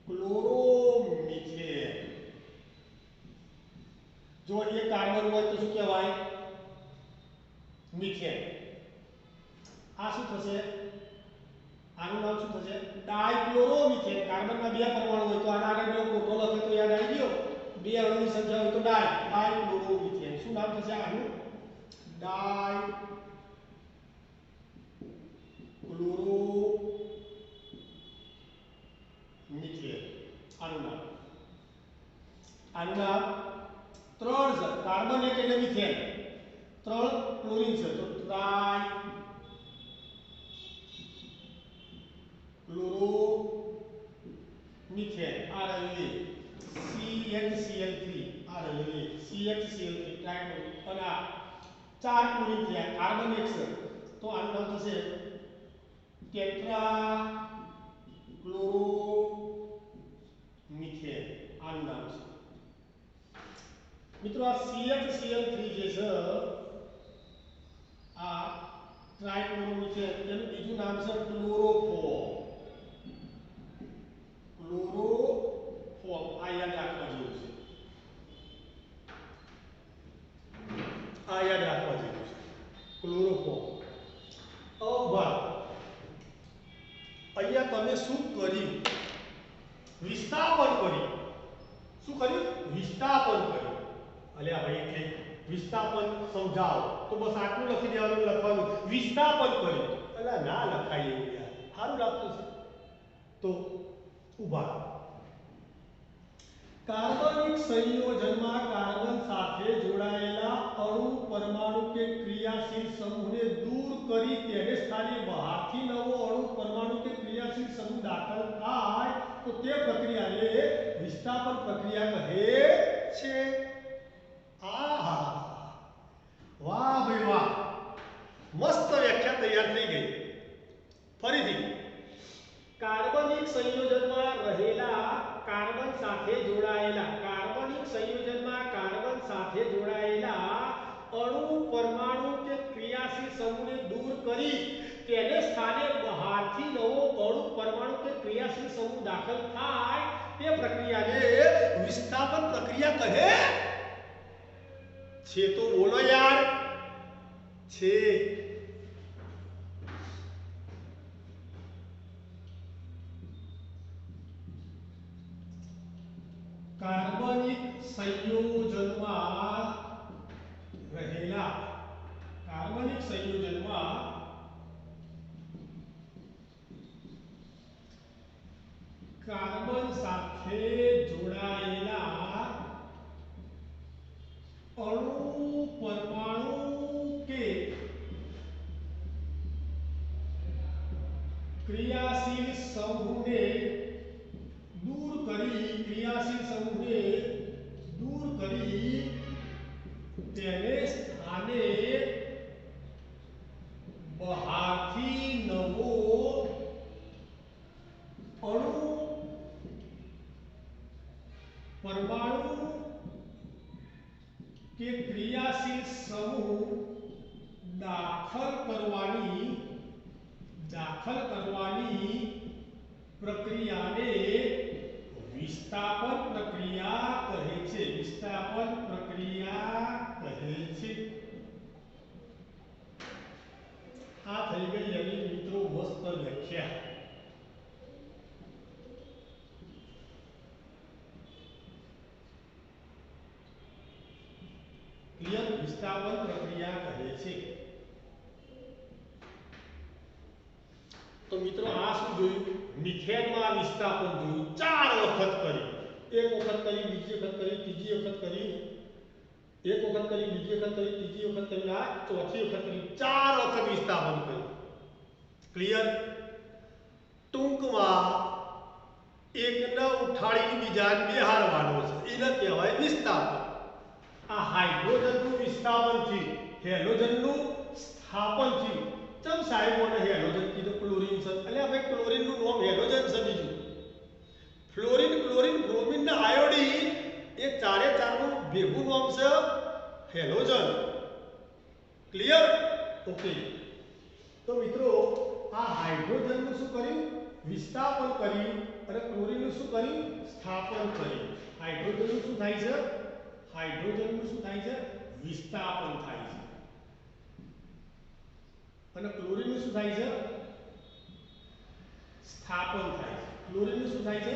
ક્લોરોમિથેન. જો એક કાર્બન હોય તો શું કહેવાય? મિથેન. આ શું થશે? આનું નામ શું થશે? ડાયક્લોરોમિથેન. કાર્બનના બે પરમાણુ હોય તો આના આગળ જો મોટો લખે તો યાદ આવી ગયો. બે અણુની સંખ્યા હોય તો ડાયક્લોરોમિથેન. શું નામ થશે આનું? ડાયક્લોરોમિથેન. આનું નામ. આનું નામ ત્રણ છે. કાર્બન એક એટલે મિથેન. ત્રણ ક્લોરીન છે તો ટ્રાય ક્લોરોમિથેન. આ રહ્યું CHCl3. આ રહ્યું CHCl3 ટ્રાયક્લોરો. અને આ ચાર ક્લોરીન થયા. કાર્બન એક છે તો આનું નામ થશે ટેટ્રા ક્લોરોમિથેન. આનું નામ છે. મિત્રો આ CHCl3 જે છે આ ટ્રાયક્લોરોમિથેન, એનું બીજું નામ છે ક્લોરોફોર્મ. ક્લોરોફોર્મ આ યાદ રાખવા જેવું છે. આ યાદ રાખવા જેવું છે ક્લોરોફોર્મ. અહીંયા તમે શું કર્યું? વિસ્થાપન કર્યું. શું કર્યું? વિસ્થાપન કર્યું. અલ્યા ભાઈ એટલે વિસ્થાપન સમજાવો તો બસ આટલું લખી દેવાનું, લખવાનું વિસ્થાપન કર્યું. અલ્યા ના લખાય એવું યાર, સારું લાગતું છે તો ઉભા. કાર્બનિક સંયોજનમાં કાર્બન સાથે જોડાયેલા અણુ, પરમાણુ કે ક્રિયાશીલ સમૂહને દૂર કરી તેને સ્થાને બહારથી નવો અણુ, પરમાણુ કે ક્રિયાશીલ સમૂહ દાખલ થાય તો તે પ્રક્રિયાને વિસ્થાપન પ્રક્રિયા કહે છે. આહા, વાહ ભાઈ વાહ, મસ્ત વ્યાખ્યા તૈયાર થઈ ગઈ. ફરીથી, કાર્બનિક સંયોજનમાં રહેલા કાર્બન સાથે જોડાયેલા, કાર્બનિક સંયોજનમાં કાર્બન સાથે જોડાયેલા અણુ, પરમાણુ કે ક્રિયાશીલ સમૂહને દૂર કરી તેને સ્થાને બહારથી નવો અણુ, પરમાણુ કે ક્રિયાશીલ સમૂહ દાખલ થાય તે પ્રક્રિયાને વિસ્થાપન પ્રક્રિયા કહે છે. તો બોલો યાર, છે. કાર્બનિક સંયોજનમાં રહેલા, કાર્બનિક સંયોજનમાં કાર્બન સાથે જોડાયેલા અણુ, પરમાણુ કે ક્રિયાશીલ સમૂહને દૂર કરી, ક્રિયાશીલ સમૂહને દૂર કરી તેને સ્થાને બહારથી નવો અણુ, પરમાણુ કે ક્રિયાશીલ સમૂહ દાખલ કરવાની પ્રક્રિયાને વિસ્થાપન પ્રક્રિયા કહે છે. વિસ્થાપન પ્રક્રિયા કહે છે. આ થઈ ગઈ એની મિત્રો મસ્ત વ્યાખ્યા. ક્લિયર? વિસ્થાપન પ્રક્રિયા કહે છે. તો મિત્રો આ શું જોયું? મિથેનમાં વિસ્થાપન જોયું, 4 વખત કર્યું. એક વખત કર્યું, બીજી વખત કર્યું, ત્રીજી વખત કર્યું, એક વખત કર્યું, બીજી વખત કર્યું, ત્રીજી વખત કર્યું, આ ચોથી વખત કર્યું, 4 વખત વિસ્થાપન કર્યું. ક્લિયર? ટૂંકમાં એકને ઉઠાડીને બીજાને બેહાડવાનો છે, એને કહેવાય વિસ્થાપન. આ હાઇડ્રોજનનું વિસ્થાપન થયું, હેલોજનનું સ્થાપન થયું. ચમ સાહેબોને હેલોજન કીધું? ક્લોરીન છે. એટલે આપણે ક્લોરીનનું નામ હેલોજન છે. બીજું ફ્લોરીન, ક્લોરીન, બ્રોમિન ને આયોડીન, એ ચારે ચારનું ભેગું નામ છે હેલોજન. ક્લિયર? ઓકે. તો મિત્રો આ હાઇડ્રોજનનું શું કર્યું? વિસ્થાપન કર્યું. અને ક્લોરીનનું શું કર્યું? સ્થાપન કર્યું. હાઇડ્રોજનનું શું થાય છે? હાઇડ્રોજનનું શું થાય છે? વિસ્થાપન થાય છે. અને ક્લોરીનનું શું થાય છે? સ્થાપન થાય છે. ક્લોરીનનું શું થાય છે?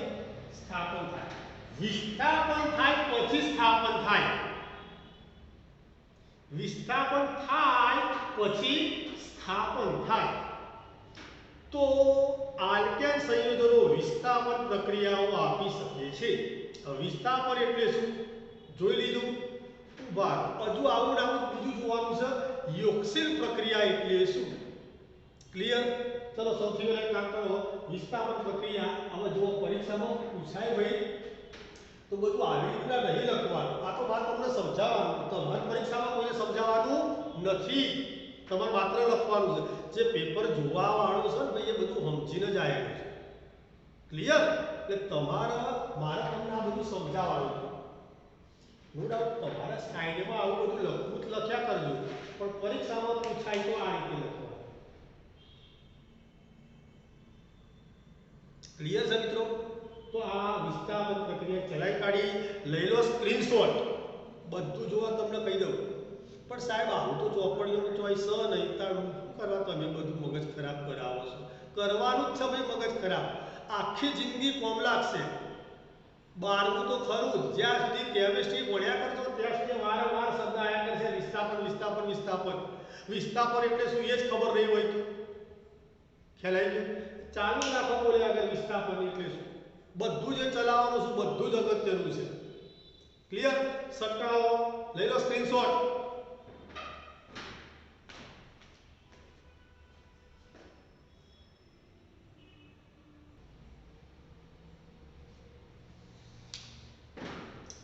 સ્થાપન થાય. વિસ્થાપન થાય પછી સ્થાપન થાય. વિસ્થાપન થાય પછી સ્થાપન થાય. તો આલ્કેન સંયોજનો વિસ્થાપન પ્રક્રિયાઓ આપી શકે છે. વિસ્થાપન એટલે શું? જોઈ લીધું. ઉભા હજુ આવું નામ બીજું જોવાનું છે. યોક્સિલ પ્રક્રિયા એટલે શું? ક્લિયર? ચલો સૌથી પહેલા કામ કરો. વિસ્થાપન પ્રક્રિયા હવે જો પરીક્ષામાં પૂછાય ભાઈ તો બધું આવી રીતના નહીં લખવાનું. આ તો વાત તમને સમજાવવાનું. તમારી પરીક્ષામાં કોઈને સમજાવવાનું નથી. તમારે માત્ર લખવાનું છે. જે પેપર જોવા વાળું છે ને ભાઈ, એ બધું સમજીને જ આવેલું છે. ક્લિયર? એટલે મારે તમને આ બધું સમજાવવાનું છે. નો ડાઉટ તમારા સ્ટાઇલમાં આવું બધું લખવું લખ્યા કરજો, પણ પરીક્ષામાં પૂછાય તો આ રીતે લખવાનું. ક્લિયર છે મિત્રો? તો આ વિસ્થાપન પ્રક્રિયા ચલાવી કાઢી. લઈ લો સ્ક્રીનશોટ. બધું જોવા તમને કહી દઉં. પણ સાહેબ આવું તો ચોપડીઓનું ચોઈસ નહીં, તારું શું કરવા તમે બધું મગજ ખરાબ કરાવો છો? કરવાનું જ છે ભાઈ મગજ ખરાબ. આખી જિંદગી કોમ લાગશે. 12મું તો ખરું જ. જ્યાં સુધી કેમિસ્ટ્રી ભણ્યા કરશો ત્યાં સુધી વારંવાર શબ્દ આવ્યા કરશે વિસ્થાપન, વિસ્થાપન, વિસ્થાપન. વિસ્થાપન એટલે શું એ જ ખબર નહીં હોય તો ખ્યાલ આવી ગયો? ચાલુ રાખો બોલે આગળ વિસ્થાપન એટલે શું? બધું જે ચલાવવાનું છે બધું જ અગત્યનું છે. ક્લિયર? સટકાવો. લઈ લો સ્ક્રીનશોટ.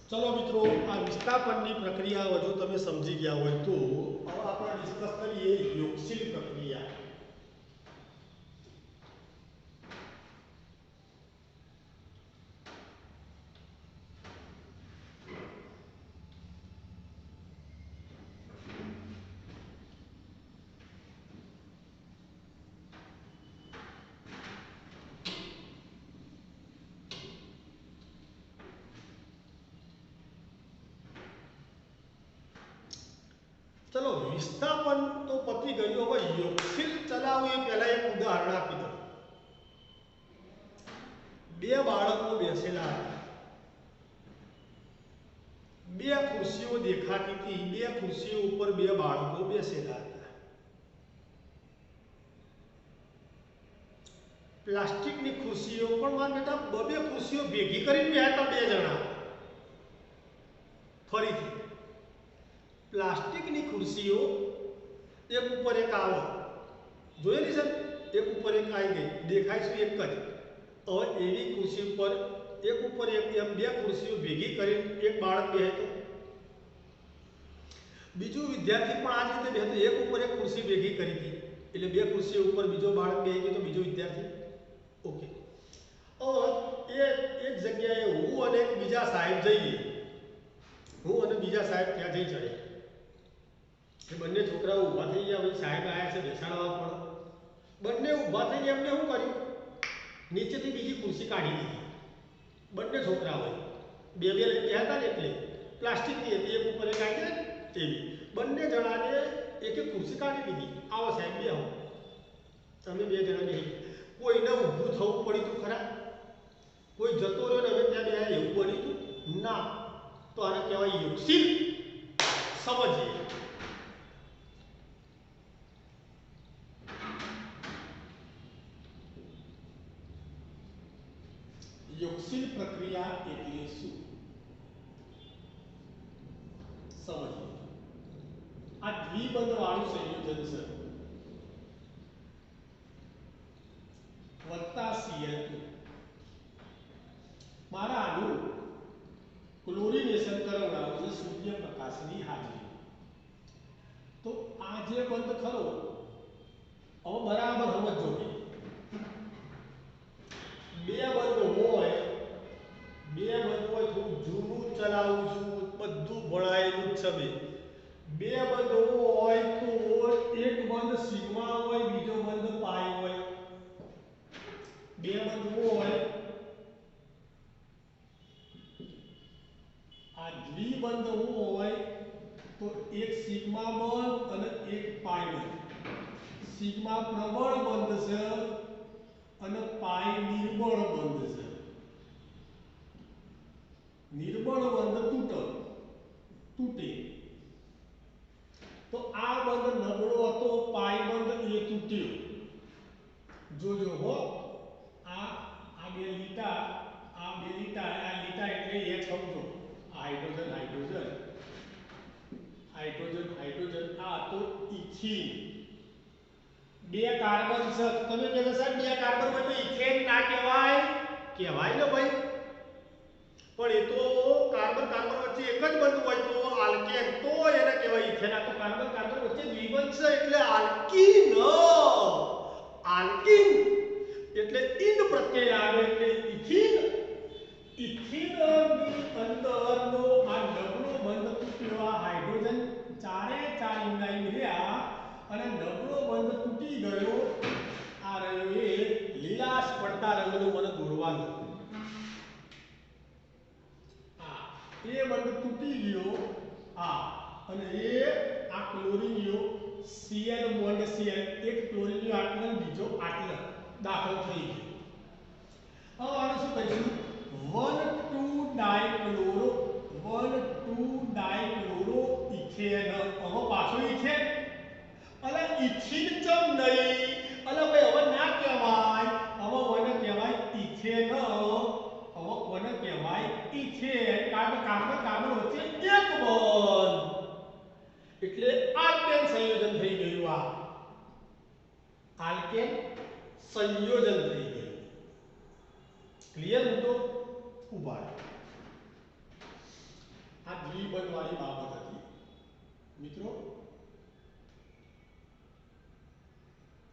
ચલો મિત્રો, આ વિસ્થાપનની પ્રક્રિયા જો તમે સમજી ગયા હોય તો હવે આપણે ડિસ્કસ કરીએ યોક્સિલ પ્રક્રિયા. ચલો વિસ્થાપન તો પતી ગયું. હવે યોક્સિલ ચલાવવું એ પહેલા એક ઉદાહરણ આપી દઉં. બે બાળકો બેસેલા હતા. બે ખુરશીઓ દેખાતી હતી. બે ખુરશીઓ ઉપર બે બાળકો બેસેલા હતા. પ્લાસ્ટિકની ખુરશીઓ પણ માન બેટા બે ખુરશીઓ ભેગી કરીને બેઠા બે જણા. ફરીથી પ્લાસ્ટિકની ખુરશીઓ એક ઉપર એક આવે. જોયેલી છે? એક ઉપર એક આવી ગઈ. દેખાય છે એક જ. હવે એવી ખુરશી ઉપર એક બે ખુરશીઓ ભેગી કરીને એક બાળક બેસે તો બીજું વિદ્યાર્થી પણ આ જ રીતે બેસે. એક ઉપર એક ખુરશી ભેગી કરી હતી એટલે બે ખુરશીઓ ઉપર બીજો બાળક બેસી ગયો તો બીજો વિદ્યાર્થી. ઓકે. હવે એક જગ્યાએ હું અને બીજા સાહેબ જઈએ. હું અને બીજા સાહેબ ત્યાં જઈ ચડે. એ બંને છોકરાઓ ઊભા થઈ ગયા. ભાઈ સાહેબ આવ્યા છે બેસાડવા. પણ બંને ઊભા થઈને એમને શું કર્યું? નીચેથી બીજી ખુરશી કાઢી દીધી. બંને છોકરાઓએ બે બે લઈને હતા ને એટલે પ્લાસ્ટિકની હતી. એક ઉપર એક આવી જાય એવી. બંને જણાને એક એક ખુરશી કાઢી દીધી. આવો સાહેબ બે આવો. તમે બે જણા બે. કોઈને ઊભું થવું પડ્યું હતું ખરા? કોઈ જતો રહ્યો ને હવે ત્યાં બે એવું બન્યું હતું ના. તો આને કહેવાય યોક્સિલ. સમજીએ. હાઇડ્રોક્સિલ પ્રક્રિયા એટલે શું સમજીએ. આ દ્વિબંધ વાળું સંયોજન છે વત્તા Cl2. મારા આનું ક્લોરિનેશન કરાવડાવું છે સૂર્યપ્રકાશની હાજરી. તો આ જે બંધ ખરો હવે બરાબર સમજો કે બે બંધ હોય થોડું જૂનું ચલાવું છું બધું ભણાયેલું જ છે. બે બંધ હોય તો એક બંધ સિગ્મા હોય બીજો બંધ પાઈ હોય. બે બંધ હોય આ દ્વિબંધ હોય તો એક સિગ્મા બંધ અને એક પાઈ બંધ. સિગ્મા પ્રબળ બંધ છે અને પાઈ નિર્બળ બંધ છે. નિર્બળ બંધ તૂટે તો આ બંધ નબળો હતો પાઈ બંધ એ તૂટ્યો. જોજો હો આ બે લીટા એટલે એક સમજો હાઇડ્રોજન આ તો ઇથિન. બે કાર્બન છે તમે કહો સાહેબ બે કાર્બન હોય તો ઇથેન ના કહેવાય ને ભાઈ. પણ એ તો કાર્બન વચ્ચે એક જ બંધ હોય તો આલ્કેન તો એને કહેવાય ઇથેન. આ તો કાર્બન વચ્ચે દ્વિબંધ છે એટલે આલ્કીન એટલે ઇન પ્રત્યય આવે એટલે ઇથિન. ઇથિનની અંદરનો આ નબળો બંધ તૂટ્યો. આ હાઇડ્રોજન ચારે ચાર ઇન્ડાઇન રહ્યા અને નબળો બંધ તૂટી ગયો. આ રહ્યો એ લીલાશ પડતા રંગનું મને દોરવાનું. એ બંધ તૂટી ગયો અને એ આ ક્લોરીનયો Cl બોન્ડ Cl એક ક્લોરીનયો આટલો બીજો આટલો દાખલ થઈ ગયો. હવે આનું શું કહીશું 1,2-ડાયક્લોરો ઇથેન. હવે પાછો ઇથેન અલે ઇથિન ચમ નહીં અલે ભાઈ હવે ના કહેવાય. હવે કોને કહેવાય ઇથેન. હવે કોને કહેવાય ઇથેન. કાર્બન વચ્ચે એક બંધ એટલે આલ્કેન સંયોજન થઈ ગયું. આ આલ્કેન સંયોજન થઈ ગયું. ક્લિયર મુદ્દો ઉભા. આ દ્વિબંધ વાળી બાબત હતી મિત્રો.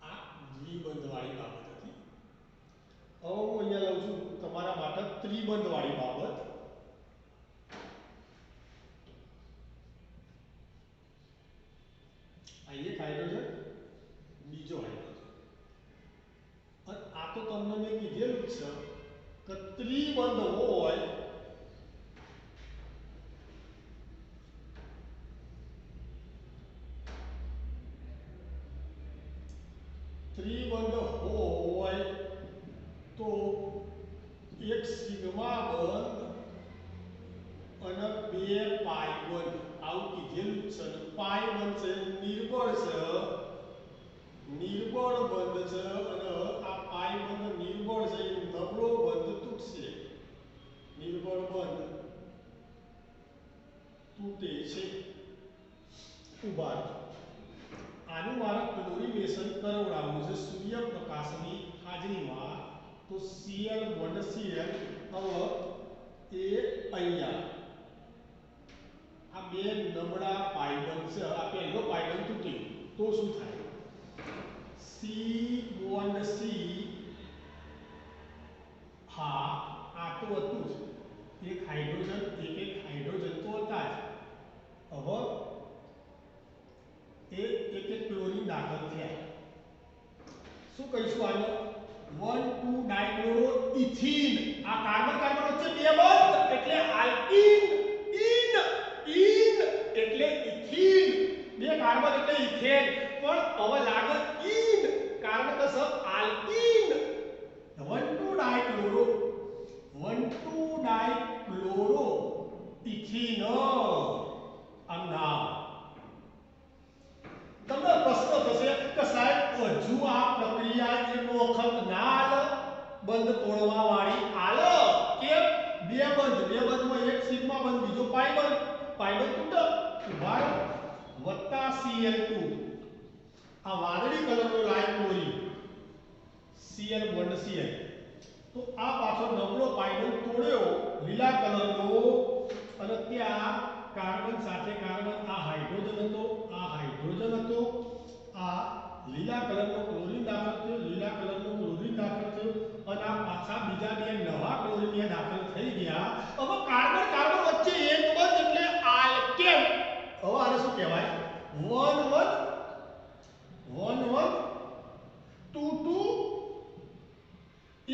આ દ્વિબંધ વાળી બાબત હતી. હવે હું અહીંયા લઉં છું તમારા માટે ત્રિબંધ વાળી બાબત. આ એક હાઇડ્રોજન બીજો હાઇડ્રોજન અને આ તો તમને મેં કીધેલું જ છે કે ત્રિબંધ હોય તો એક સિગ્મા બંધ અને બે પાઈ બંધ આવું કીધેલું છે. પાઈ બંધ છે નિર્બળ બંધ છે અને આ પાઈ બંધ નિર્બળ છે નબળો બંધ તૂટશે. નિર્બળ બંધ તૂટે છે. ઉભા આનું મારે ક્લોરિનેશન કરાવડાવવું છે સૂર્યપ્રકાશની હાજરીમાં. તો Cl બોન્ડ Cl હવે એ અહીંયા આ બે નબળા પાઈ બંધ છે. આ પહેલો પાઈ બંધ તૂટ્યો તો શું થાય C બોન્ડ C. હા આ તો હતું જ એક હાઇડ્રોજન એક હાઇડ્રોજન તો હતા જ. હવે એક ક્લોરીન દાખલ થયા. શું કહીશું આને 1,2-ડાયક્લોરો ઇથિન. આ કાર્બન વચ્ચે બે બંધ એટલે આલ્કીન. ઇન એટલે ઇથિન. બે કાર્બન એટલે ઇથેન પણ હવે લાગે ઇન કારણ કે સબ આલ્કીન. 1,2-ડાયક્લોરો ઇથિન આ નામ. તમને પ્રશ્ન થશે કે સાહેબ હજુ આ પ્રક્રિયા એક વખત ના બંધ તોડવા વાળી આલ કે 1 વત્તા Cl2 આ વાદળી કલરનો line chlorine Cl bond Cl તો આ પાછો નબળો પાયડો તોડ્યો લીલા કલરનો અને ત્યાં કાર્બન સાથે કાર્બન આ હાઇડ્રોજન હતો આ લીલા કલરનો ક્લોરીન દાખલ થયો લીલા કલરનો ક્લોરીન દાખલ થયો અને આ પાછા બીજા બે નવા ક્લોરીન દાખલ થઈ ગયા હવે કાર્બન કાર્બન વચ્ચે એક બંધ એટલે આલ્કેન હવે આને શું કહેવાય 1 1 1 1 2 2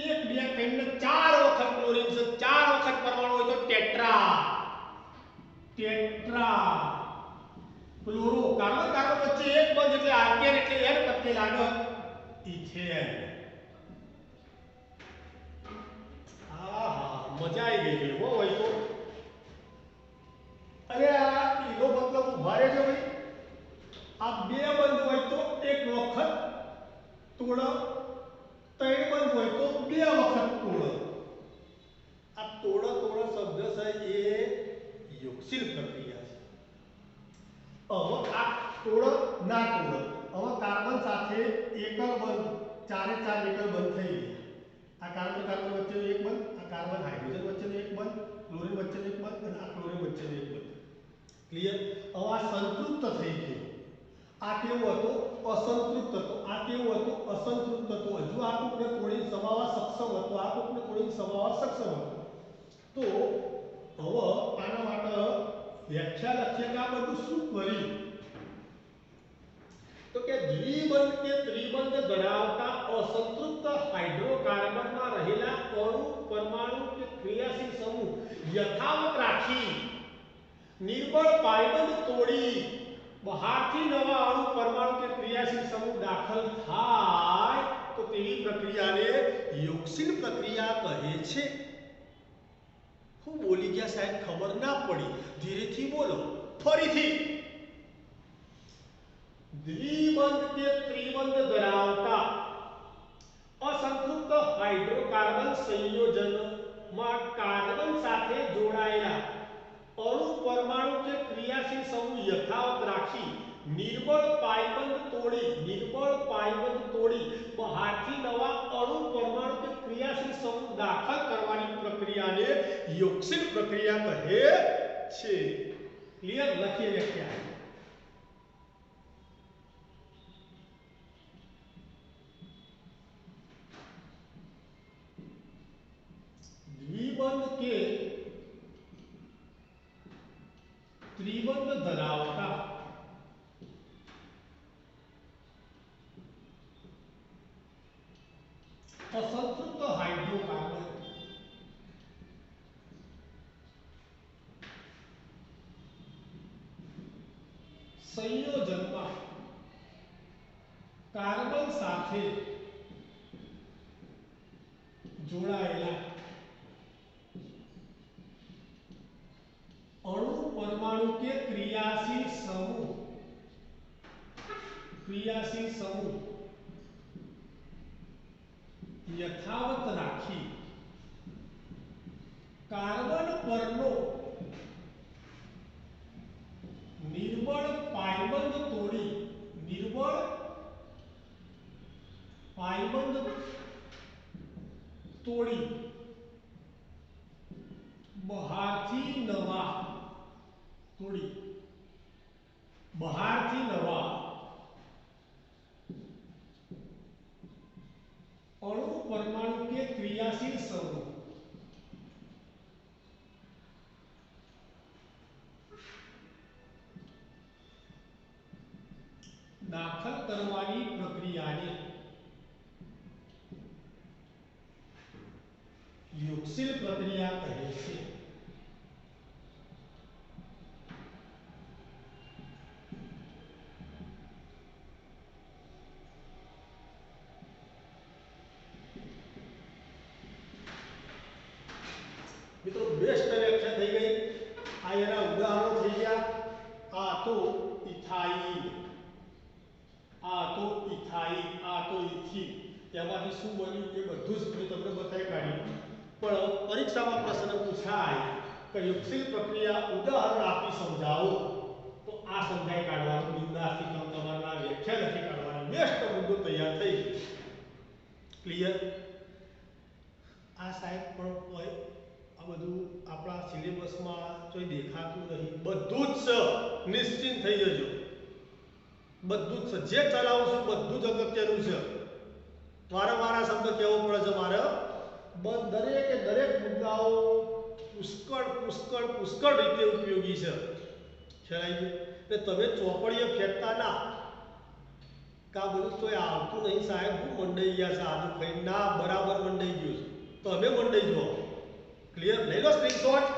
एक બે ત્રણ ને ચાર વખત ક્લોરીન છે ચાર વખત પરમાણુ હોય તો ટેટ્રા ક્લોરો કાર્બન કાર્બન વચ્ચે એક બંધ એટલે આલ્કેન એટલે એન પ્રત્યે લાગે ઇથેન આહા મજા આવી ગઈ હો ભાઈ તો અરે આ એનો મતલબ ઉભા રહેજો ભાઈ આ બે બંધ હોય તો એક વખત તોડ ત્રણ બંધ હોય તો બે વખત તોડ આ તોડ શબ્દ છે એ યોગશીલ પ્રક્રિયા છે હવે આ તોડ ના તોડ હવે કાર્બન સાથે એકલ બંધ ચારે ચાર એકલ બંધ થઈ ગયા આ કાર્બન કાર્બન વચ્ચેનો એક બંધ આ કાર્બન હાઇડ્રોજન વચ્ચેનો એક બંધ ક્લોરીન વચ્ચેનો એક બંધ અને આ ક્લોરીન વચ્ચેનો એક બંધ ક્લિયર હવે આ સંતૃપ્ત થઈ ગયું આ કેવું હતું અસંતૃપ્ત હતું આ કેવું હતું અસંતૃપ્ત હતું હજુ આ ટુકડે થોડી સમાવવા સક્ષમ હતો આ ટુકડે થોડી સમાવવા સક્ષમ હતો તો હવે આના માટે વ્યાખ્યા લખીએ કે આ બધું શું કરી તો કે દ્વિબંધ કે ત્રિબંધ ધરાવતા અસંતૃપ્ત હાઇડ્રોકાર્બનમાં રહેલા અણુ પરમાણુ કે ક્રિયાશીલ સમૂહ યથાવત રાખી નિર્બળ પાયબંધ તોડી બહારથી નવા અણુ પરમાણુ કે ક્રિયાશીલ સમૂહ દાખલ થાય તો તેવી પ્રક્રિયાને યોગશીલ પ્રક્રિયા કહે છે હું બોલી ગયા સાહેબ ખબર ના પડી ધીરેથી બોલો ફરીથી દ્વિબંધ કે ત્રિબંધ ધરાવતા અસંતૃપ્ત હાઇડ્રોકાર્બન સંયોજનમાં કાર્બન સાથે જોડાયેલા અણુ પરમાણુ કે ક્રિયાશીલ સમૂહ યથાવત રાખી નિર્બળ પાયબંધ તોડી બહારથી નવા અણુ પરમાણુ કે ક્રિયાશીલ સમૂહ દાખલ કરવાની પ્રક્રિયાને યોગશીલ પ્રક્રિયા કહે છે ક્લિયર લખીએ વ્યાખ્યા દ્વિબંધ કે ત્રિબંધ ધરાવતા અસંતૃપ્ત હાઇડ્રોકાર્બન સંયોજનમાં કાર્બન સાથે જોડાયેલા अणु परमाणु के क्रियाशील समूह यथावत राखी कार्बन परनो निर्बळ पायबंध तोड़ी बहारथी नवा अणु परमाणु के क्रियाशील समूह दाखल करवानी प्रक्रिया ने योगशील प्रक्रिया कहे छे मित्रों बेस्ट व्याख्या थी गई आ एना उदाहरणों थी गया आ तो इथाइल आ तो इथीन एमांथी शुं बन्युं ए बधुं ज मैं तमने बतावी काढ्युं पण परीक्षामां प्रश्न पूछाय કે યોગશીલ પ્રક્રિયા ઉદાહરણ આપી સમજાવો ક્લિયર? આ સાહેબ પણ કોઈ આ બધું આપણા સિલેબસમાં કોઈ દેખાતું નહીં, બધું જ છે, નિશ્ચિંત થઈ જજો, બધું જ છે, જે ચલાવું છું બધું જ અગત્યનું છે. વારંવાર આ શબ્દ કહેવો પડે છે મારે, દરેકે દરેક મુદ્દાઓ પુષ્કળ પુષ્કળ પુષ્કળ રીતે ઉપયોગી છે. ખ્યાલ આવી ગયો? એટલે તમે ચોપડીએ ફેંકતા ના કા બધું તોય આવતું નહીં સાહેબ, હું મંડાઈ ગયા છે આદુ ખાઈ, ના બરાબર મંડાઈ ગયું છે, તમે મંડાઈ જાઓ. ક્લિયર? લઈ લો સ્ક્રીનશોટ.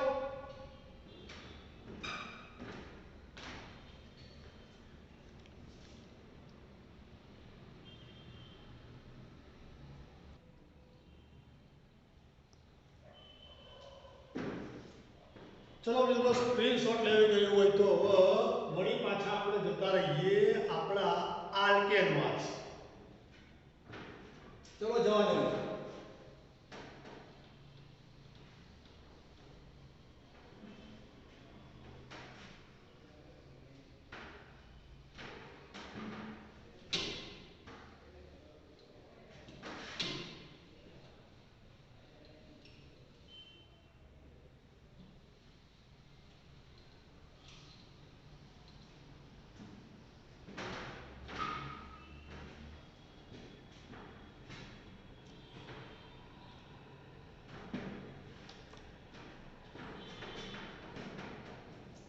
ચલો મિત્રો, સ્ક્રીનશોટ લેવી ગયું હોય તો વળી પાછા આપણે જતા રહીએ આપણા આલ્કેનમાં જ. ચલો જવા દો.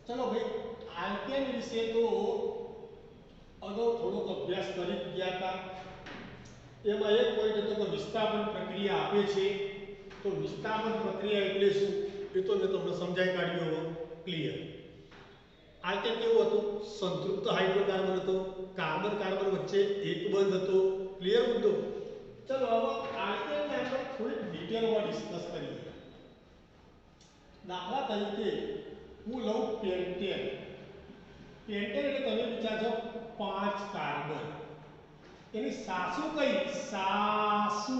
ચલો ભાઈ, આલ્કેન વિશે તો અગાઉ થોડોક અભ્યાસ કરી ગયા હતા. એમાં એક પોઈન્ટ હતો કે વિસ્થાપન પ્રક્રિયા આપે છે. તો વિસ્થાપન પ્રક્રિયા એટલે શું એ તો મેં તમને સમજાવી કાઢ્યું. હવે ક્લિયર? આલ્કેન કેવું હતું? સંતૃપ્ત હાઇડ્રોકાર્બન હતો, કાર્બન કાર્બન વચ્ચે એક બંધ હતો. ક્લિયર મુદ્દો? ચલો હવે આલ્કેનને આપણે થોડી ડિટેલમાં ડિસ્કસ કરીએ. દાખલા તરીકે હું લઉં પેન્ટેન. પેન્ટેન એટલે તમે વિચારજો 5 કાર્બન. એની સાસુ કઈ? સાસુ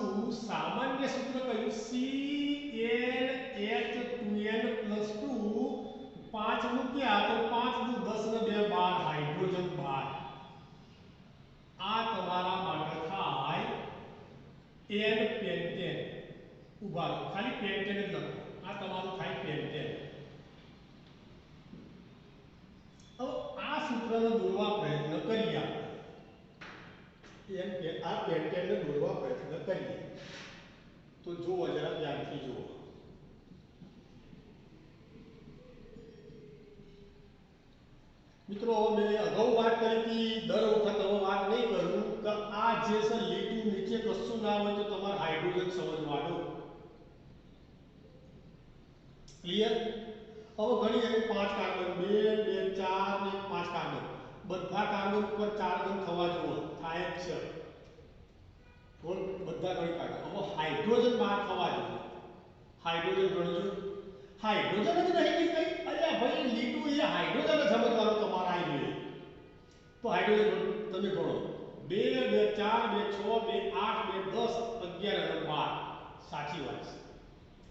સામાન્ય સૂત્ર કયું? CnH2n+2. 5 મૂક્યા તો 5 નું 10 ને 2 12, હાઇડ્રોજન 12. આ તમારા માટે થાય n પેન્ટેન. ઉભા રહો, ખાલી પેન્ટેન જ લખો. આ તમારું થાય પેન્ટેન. હવે આ સૂત્રને દોરવા પ્રયત્ન કરીએ આપણે. આ પેન્ટેનને દોરવા પ્રયત્ન કરીએ તો જુઓ, જરા ધ્યાનથી જુઓ. મિત્રો હવે મેં અગાઉ વાત કરી હતી, દર વખત હવે વાત નહીં કરું કે આ જે છે લીટું નીચે કશું ના હોય તો તમારે હાઇડ્રોજન સમજવાનું. ક્લિયર? હવે ગણીએ 5 કાર્બન, 2 2 4 ને 5 કાર્બન. બધા કાર્બન ઉપર 4 ગણ થવા જોઈએ, થાય જ છે. કોણ? બધા ગણી કાઢો. હવે હાઇડ્રોજન 12 થવા જોઈએ. હાઇડ્રોજન ગણજો. હાઇડ્રોજન જ નહીં કે કઈ અલ્યા ભાઈ લીટું એ હાઇડ્રોજન જ સમજવાનો તમારે આવી જોઈએ. તો હાઇડ્રોજન તમે ગણો. 2 2 4 2 6 2 8 2 10 11 અને 12. સાચી વાત છે.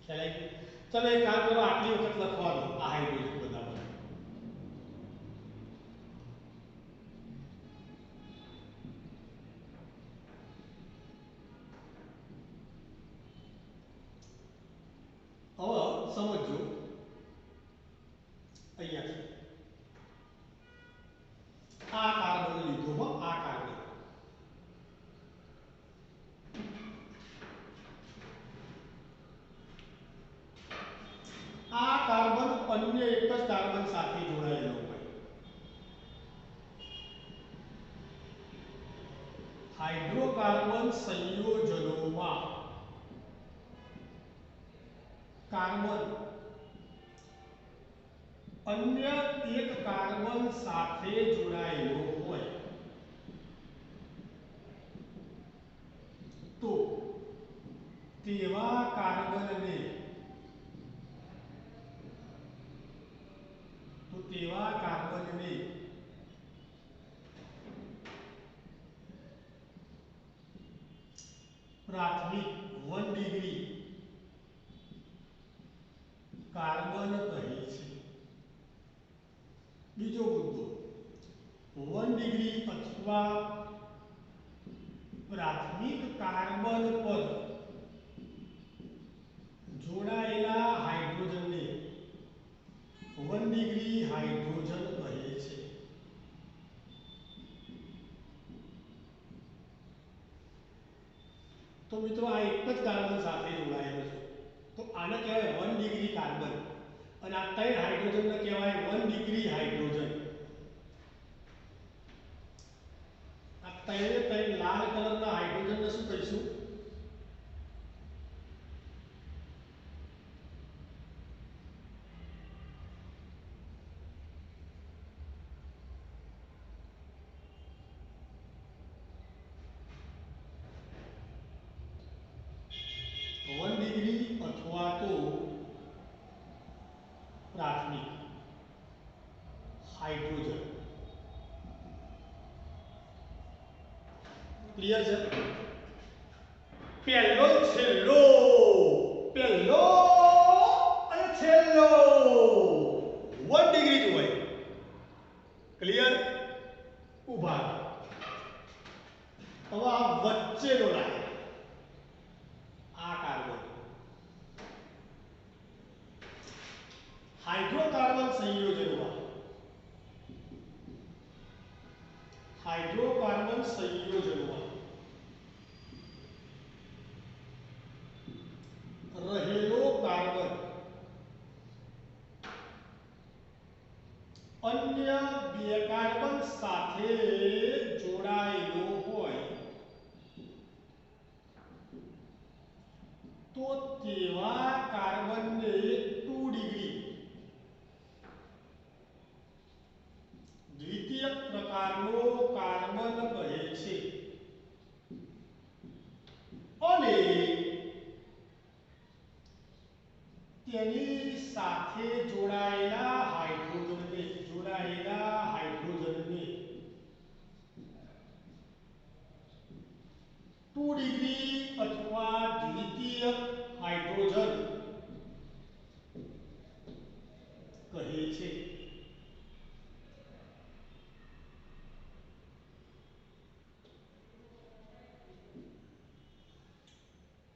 ખ્યાલ આવી ગયો? ચલો એક કામ કરો, આટલી વખત લખવા દો આ હાઇડ્રોજન બધા. હવે સમજો અહીંયાથી આ કાર્બન લીધો હો, આ કાર્બન. આ કાર્બન અન્ય એક જ કાર્બન સાથે જોડાયેલો હોય. હાઇડ્રોકાર્બન સંયોજનોમાં કાર્બન અન્ય એક કાર્બન સાથે જોડાયેલો હોય તો તેવા કાર્બનને પ્રાથમિક 1 ડિગ્રી કાર્બન કહે છે. બીજો મુદ્દો, 1 ડિગ્રી અથવા પ્રાથમિક કાર્બન પર જોડાયેલા હાઇડ્રોજનને 1 ડિગ્રી હાઇડ્રોજન કહે છે. તો મિત્રો આ એક જ કાર્બન સાથે જોડાયેલો છે, તો આને કહેવાય 1 ડિગ્રી કાર્બન, અને આ ત્રણ હાઇડ્રોજનને કહેવાય 1 ડિગ્રી હાઇડ્રોજન. આ ત્રણે લાલ કલરના હાઇડ્રોજનને શું કહીશું? વન ડિગ્રી અથવા તો પ્રાથમિક હાઇડ્રોજન. ક્લિયર છે? પહેલો છેલ્લો, પહેલો અને છેલ્લો 1 ડિગ્રી જ હોય. ક્લિયર? ઉભા. હવે આ વચ્ચેનો લાઈન, આ કાર્બન હાઇડ્રોકાર્બન સંયોજનમાં, હાઇડ્રોકાર્બન સંયોજનમાં રહેલો કાર્બન અન્ય બે કાર્બન સાથે જોડાયેલો હોય તો તેવા કાર્બનને 2 ડિગ્રી દ્વિતીયક પ્રકારનો કાર્બન કહે છે. અને તેની સાથે જોડાયેલા હાઇડ્રોજનને 2 ડિગ્રી અથવા દ્વિતીયક હાઇડ્રોજન કહે છે.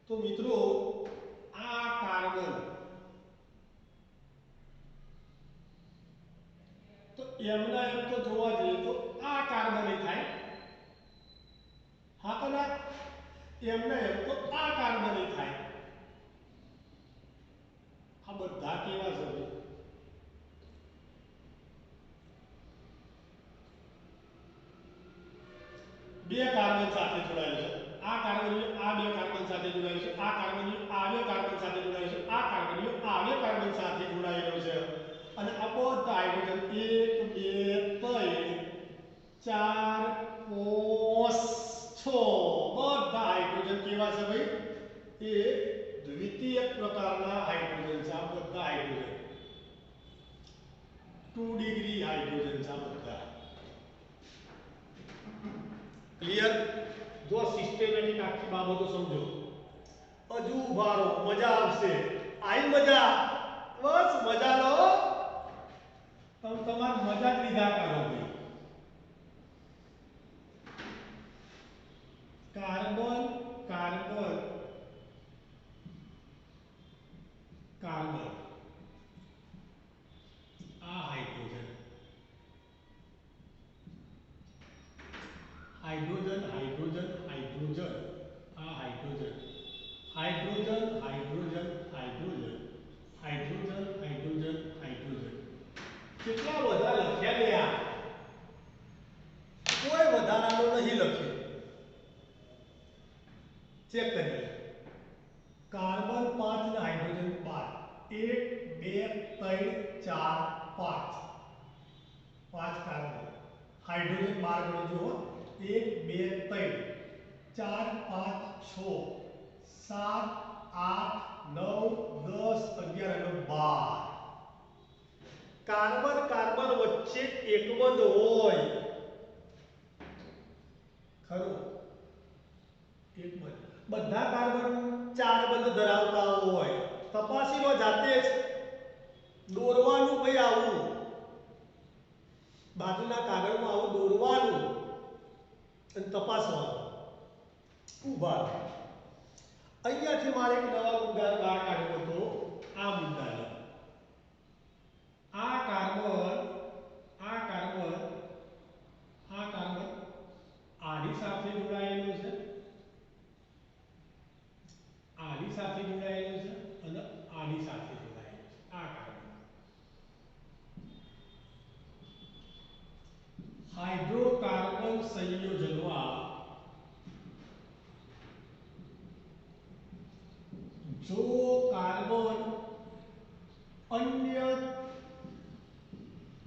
તો મિત્રો આ કાર્બન તો એમના એમ તો જોવા જઈએ તો આ કાર્બન થાય. હા, કદાચ એમના એમ તો આ કાર્બન થાય. આ બધા કેવા છે? બે કાર્બન સાથે જોડાયેલું છે. આ કાર્બનિયમ આ બે કાર્બન સાથે જોડાયેલું છે. આ કાર્બનિયમ આ બે કાર્બન સાથે જોડાયેલું છે. આ કાર્બનિયમ આ બે કાર્બન સાથે જોડાયેલું છે. અને આ બધા હાઇડ્રોજન 1 2 3 4 5 6 બધા હાઇડ્રોજન કેવા છે ભાઈ? એ દ્વિતીયક પ્રકારના હાઇડ્રોજન છે. આ બધા હાઇડ્રોજન 2 ડિગ્રી હાઇડ્રોજન છે. આ બધા ક્લિયર? જો સિસ્ટમેટિક આખી બાબતો સમજો. હજુ ઉભા રહો, મજા આવશે. આઈ મજા? બસ મજા લો. તમે તમારી મજા જ લીધા કરો ભાઈ. કાર્બન કાર્બન કાર્બન આ હાઇડ્રોજન હાઇડ્રોજન હાઇડ્રોજન હાઇડ્રોજન આ hydrogen hydrogen hydrogen hydrogen hydrogen hydrogen hydrogen. કેટલા બધા લખ્યા લે આ? કોઈ વધારાનો નહીં લખ્યો. ચેક કરીએ. કાર્બન 5 ને હાઇડ્રોજન 5. 1 2 3 4 5 કાર્બન. હાઇડ્રોજન 12 ગણી જુઓ. 1 2 3 4 5 6 7 8 9 10 11 અને 12. કાર્બન કાર્બન વચ્ચે એકબંધ હોય ખરું? એકબંધ. બધા કાર્બન 4 બંધ ધરાવતા હોય. તપાસી લો જાતે જ. દોરવાનું ભાઈ આવું, બાજુના કાગળમાં આવું દોરવાનું અને તપાસવાનું. ઊભા રહો. અહીંયાથી મારે એક નવા મુદ્દા બહાર કાઢવો હતો. આ મુદ્દાને આ કાર્બન આ કાર્બન આ કાર્બન આની સાથે જોડાયેલો છે, આની સાથે જોડાયેલો છે અને આની સાથે જોડાયેલો છે. આ કાર્બન હાઇડ્રોકાર્બન સંયોજનમાં જો કાર્બન અન્ય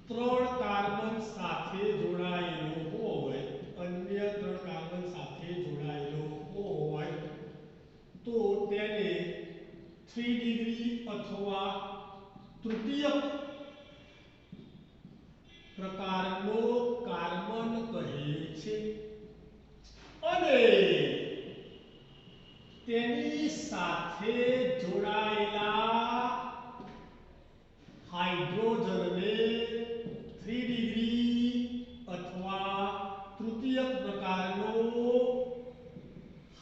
3 કાર્બન સાથે જોડાયેલો હોય, અન્ય 3 કાર્બન સાથે જોડાયેલો હોય તો તેને 3 ડિગ્રી અથવા તૃતીયક પ્રકારનો કાર્બન કહે છે અને તેની સાથે જોડાયેલા હાઇડ્રોજનને 3 ડિગ્રી અથવા તૃતીયક પ્રકારનો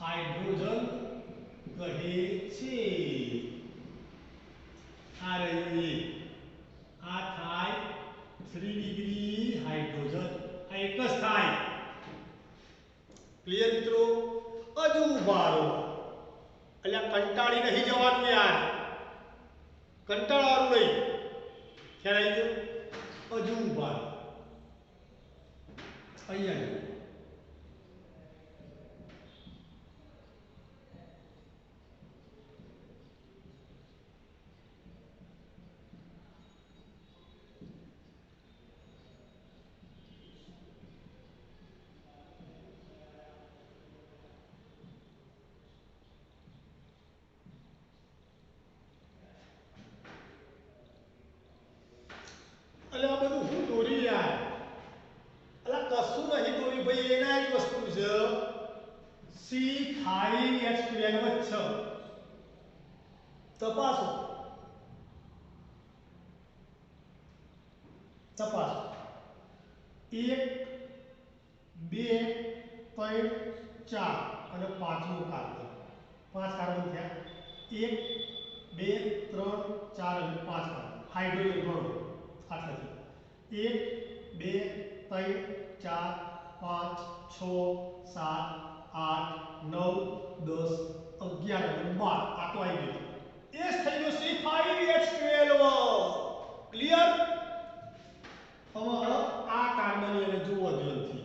હાઇડ્રોજન કહે છે. આ રહ્યું એ, આ થાય 3 ડિગ્રી હાઇડ્રોજન, આ એક જ થાય. ક્લિયર મિત્રો? હજુ ઊભા રહો. એટલે કંટાળી નહીં જવાનું યાર, કંટાળવાનું નહીં. ખ્યાલ આવી ગયો? હજુ ઊભા રહો. અહીંયા જુઓ. એટલે આ બધું હું દોરી યાર, એટલે કશું નહીં દોરી ભાઈ, એના જ વસ્તુ છે. C5H12 તપાસો, તપાસો. 1 2 3 4 અને પાંચમું કાર્બન, 5 કાર્બન થયા. 1 2 3 4 અને 5 કાર્બન. હાઇડ્રોજન ગણો આટલાથી. 1 2 3 4 5 6 7 8 9 10 11 અને 12. આ તો આવી ગયું. એ જ થઈ ગયું C5H12. ક્લિયર? હવે આ કાર્બન એને જુઓ ધ્યાનથી.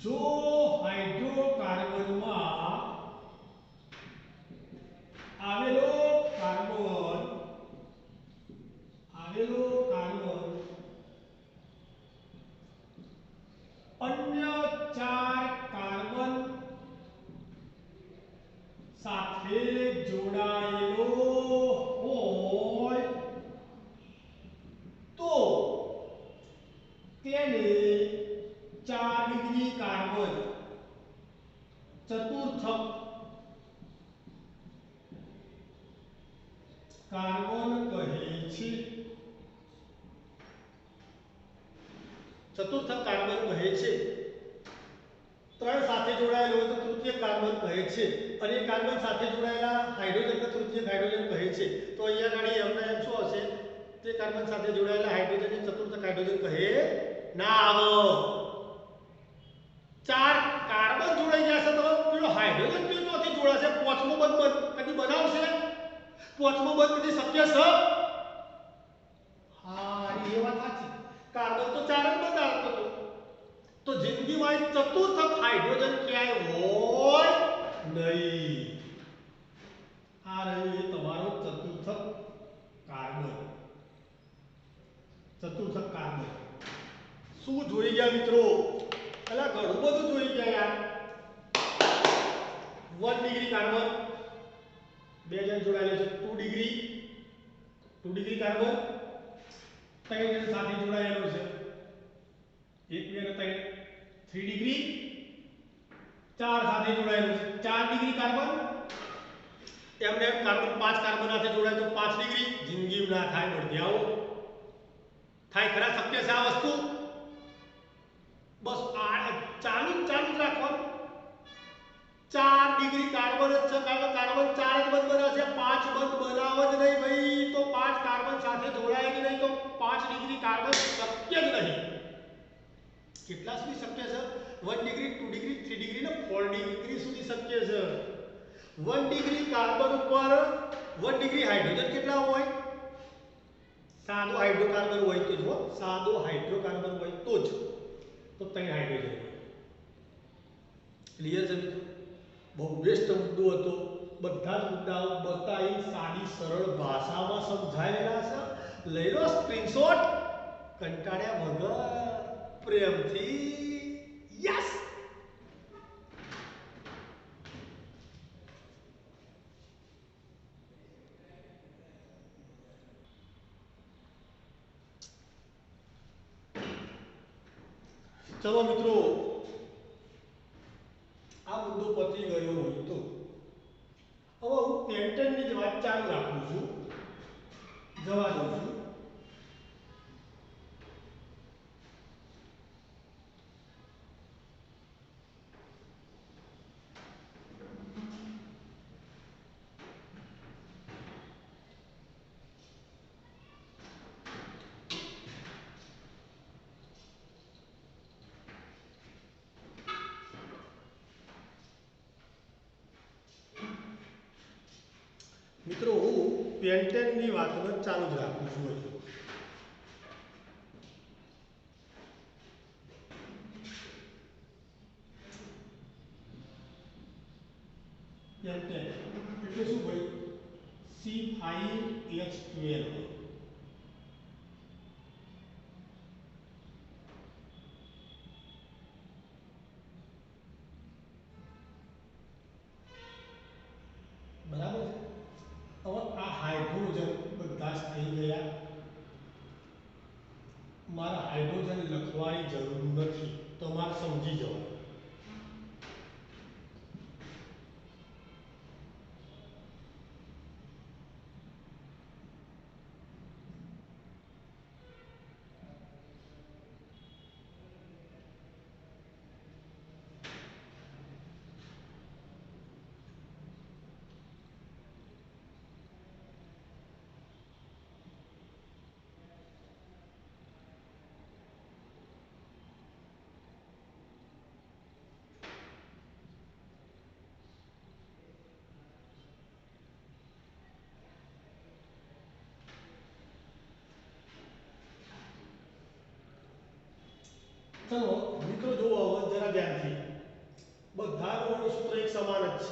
જો હાઇડ્રોકાર્બનમાં આવેલો કાર્બન અન્ય 4 કાર્બન સાથે જોડાયેલો હોય તો તેને 4 ડિગ્રી કાર્બન ચતુર્થક કાર્બન કહે છે. ચતુર્થક કાર્બન કહે છે. 3 સાથે જોડાયેલો હોય તો તૃતીય કાર્બન કહે છે અને એ કાર્બન સાથે જોડાયેલા હાઇડ્રોજનને તૃતીય હાઇડ્રોજન કહે છે. તો અહીંયા ગાડી એમને એમ શું હશે? તે કાર્બન સાથે જોડાયેલા હાઇડ્રોજનને ચતુર્થક હાઇડ્રોજન કહે ના આવો. 4 કાર્બન જોડાઈ ગયા છે તો પેલો હાઇડ્રોજન ક્યાંથી જોડાશે? પાંચમો બંધ કદી બનાવશે? પાંચમો બંધ કદી શક્ય છે? હા, એ વાત સાચી. કાર્બન તો 4 જ બંધાતો હતો. તો જિંદગીમાં એક ચતુર્થક હાઇડ્રોજન ક્યાંય હોય નહીં. આ રહ્યું એ તમારો ચતુર્થક કાર્બન. ચતુર્થક કાર્બન શું જોઈ ગયા મિત્રો? એટલે ઘણું બધું જોઈ ગયા યાર. 1 ડિગ્રી કાર્બન, 2 જણ જોડાયેલા છે. 2 ડિગ્રી કાર્બન 3 જણ સાથે જોડાયેલો છે. 1 2 અને 3 3 ડિગ્રી 4 સાથે જોડાયેલું છે 4 ડિગ્રી કાર્બન એમને કાર્બન 5 કાર્બન સાથે જોડાય તો 5 ડિગ્રી જિંદગી ના થાય મળતી આવો થાય ખરા શક્ય છે આ વસ્તુ બસ આ ચાલુ ચાલુ રાખવાનું 4 ડિગ્રી કાર્બન જ છે કારણ કાર્બન 4 જ બંધ બને છે 5 બંધ બનાવો જ નહીં ભાઈ તો 5 કાર્બન સાથે જોડાય જ નહીં તો 5 ડિગ્રી કાર્બન શક્ય જ નહીં કેટલા સુધી શક્ય છે 1 ડિગ્રી 2 ડિગ્રી 3 ડિગ્રી ને 4 ડિગ્રી સુધી શક્ય છે 1 ડિગ્રી કાર્બન ઉપર 1 ડિગ્રી હાઇડ્રોજન કેટલા હોય સાદો હાઇડ્રોકાર્બન હોય તો જો સાદો હાઇડ્રોકાર્બન હોય તો જ તો ત્યાં હાઇડ્રોજન ક્લિયર છે મિત્રો બહુ બેસ્ટ મુદ્દો હતો બધા જ મુદ્દાઓ બતાવી સાદી સરળ ભાષામાં સમજાયેલા છે લઈ લો સ્ક્રીનશોટ કંટાળ્યા વગર પ્રેમથી યસ ચલો મિત્રો આ મુદ્દો પતી ગયો હોય તો હવે હું પેન્ટનની જ વાત ચાલુ રાખું છું જવા દઉં છું મિત્રો હું પેન્ટનની વાતને ચાલુ જ રાખું છું હજુ પેન્ટેન એટલે શું ભાઈ C5H12 બરાબર છે હવે આ હાઇડ્રોજન બધા જ થઈ ગયા મારા હાઇડ્રોજન લખવાની જરૂર નથી તમારે સમજી જવાનું ચલો મિત્રો જો હવે જરા ધ્યાનથી બધાનું અણુસૂત્ર એક સમાન જ છે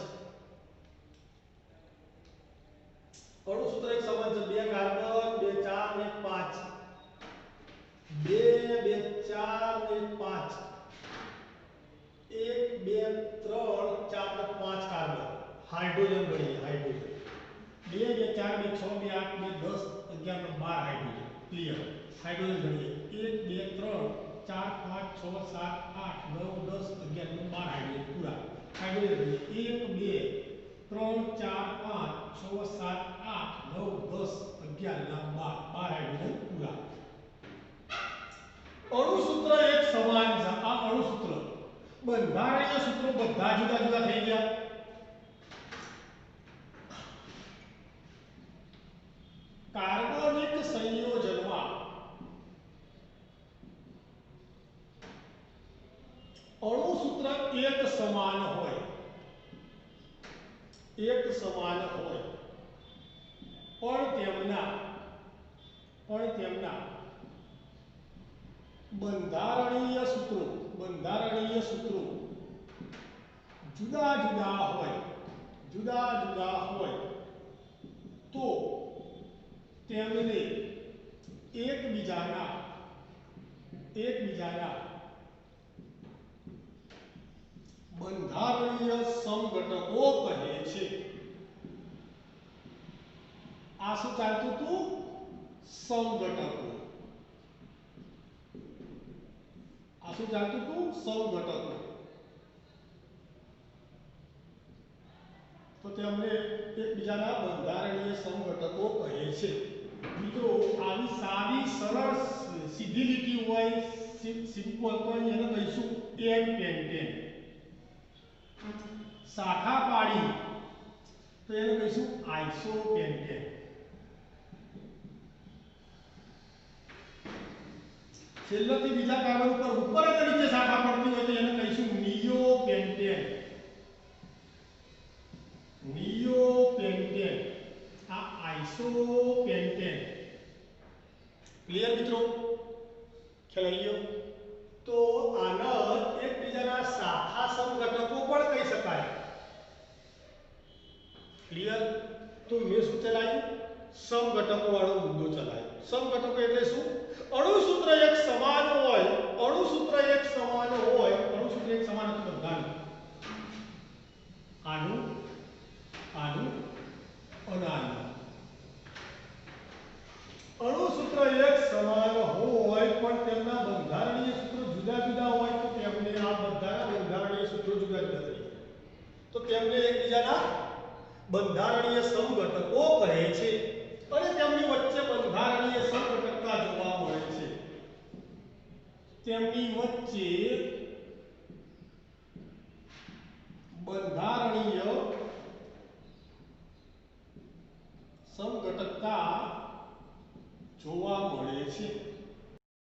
અણુસૂત્ર એક સમાન છે 2 કાર્બન 2 4 ને 5 2 2 4 ને 5 1 2 3 4 ને 5 કાર્બન હાઇડ્રોજન ગણીએ હાઇડ્રોજન 2 2 4 2 6 2 8 2 10 11 ને 12 હાઇડ્રોજન ક્લિયર હાઇડ્રોજન ગણીએ 1 2 3 4 5 6 7 8 9 10 11 ને 12 હાઇડ્રોજન પૂરા હાઇડ્રોજન 1 2 3 4 5 6 7 8 9 10 11 ના 12 હાઇડ્રોજન પૂરા અણુસૂત્ર એક સમાન છે આ અણુસૂત્ર બંધારણીય સૂત્રો બધા જુદા જુદા થઈ ગયા કાર્બનિક સંયોજનમાં અણુસૂત્ર એક સમાન હોય પણ તેમના બંધારણીય સૂત્રો જુદા જુદા હોય તો તેમને એકબીજાના બંધારણીય સમઘટકો કહે છે આ શું ચાલતું હતું સમઘટકો તેમને એકબીજાના બંધારણીય સમઘટકો કહે છે. મિત્રો આવી સાદી સરળ સીધી લીટી હોય સિમ્પલ તો એને કહીશું એન પેન્ટેન. શાખા પાડી તો એને કહીશું આઇસોપેન્ટેન. છેલ્લેથી બીજા કાર્બન ઉપર જ નીચે શાખા પડતી હોય તો એને કહીશું નિયોપેન્ટેન. નિયોપેન્ટેન આ આઇસોપેન્ટેન. ક્લિયર મિત્રો? ખ્યાલ આવી ગયો? તો આના એકબીજાના શાખા સમઘટકો પણ કહી શકાય. ક્લિયર? તો મેં શું ચલાવ્યું? સમઘટકો વાળો મુદ્દો ચલાવ્યો. સમઘટકો એટલે શું? અણુસૂત્ર એક સમાન હોય, અણુસૂત્ર એક સમાન હોય, અણુસૂત્ર એક સમાન હતું બધાનું. આનું આનું અને આનું અણુસૂત્ર એક સમાન હોય પણ તેમના બંધારણીય સૂત્રો જુદા જુદા હોય તો તેમને આ બધાના બંધારણીય સૂત્રો જુદા જુદા થઈ જાય. તો તેમને એકબીજાના બંધારણીય સમઘટકો કહે છે અને તેમની વચ્ચે બંધારણીય સમઘટકતા જોવા મળે છે. તેમની વચ્ચે બંધારણીય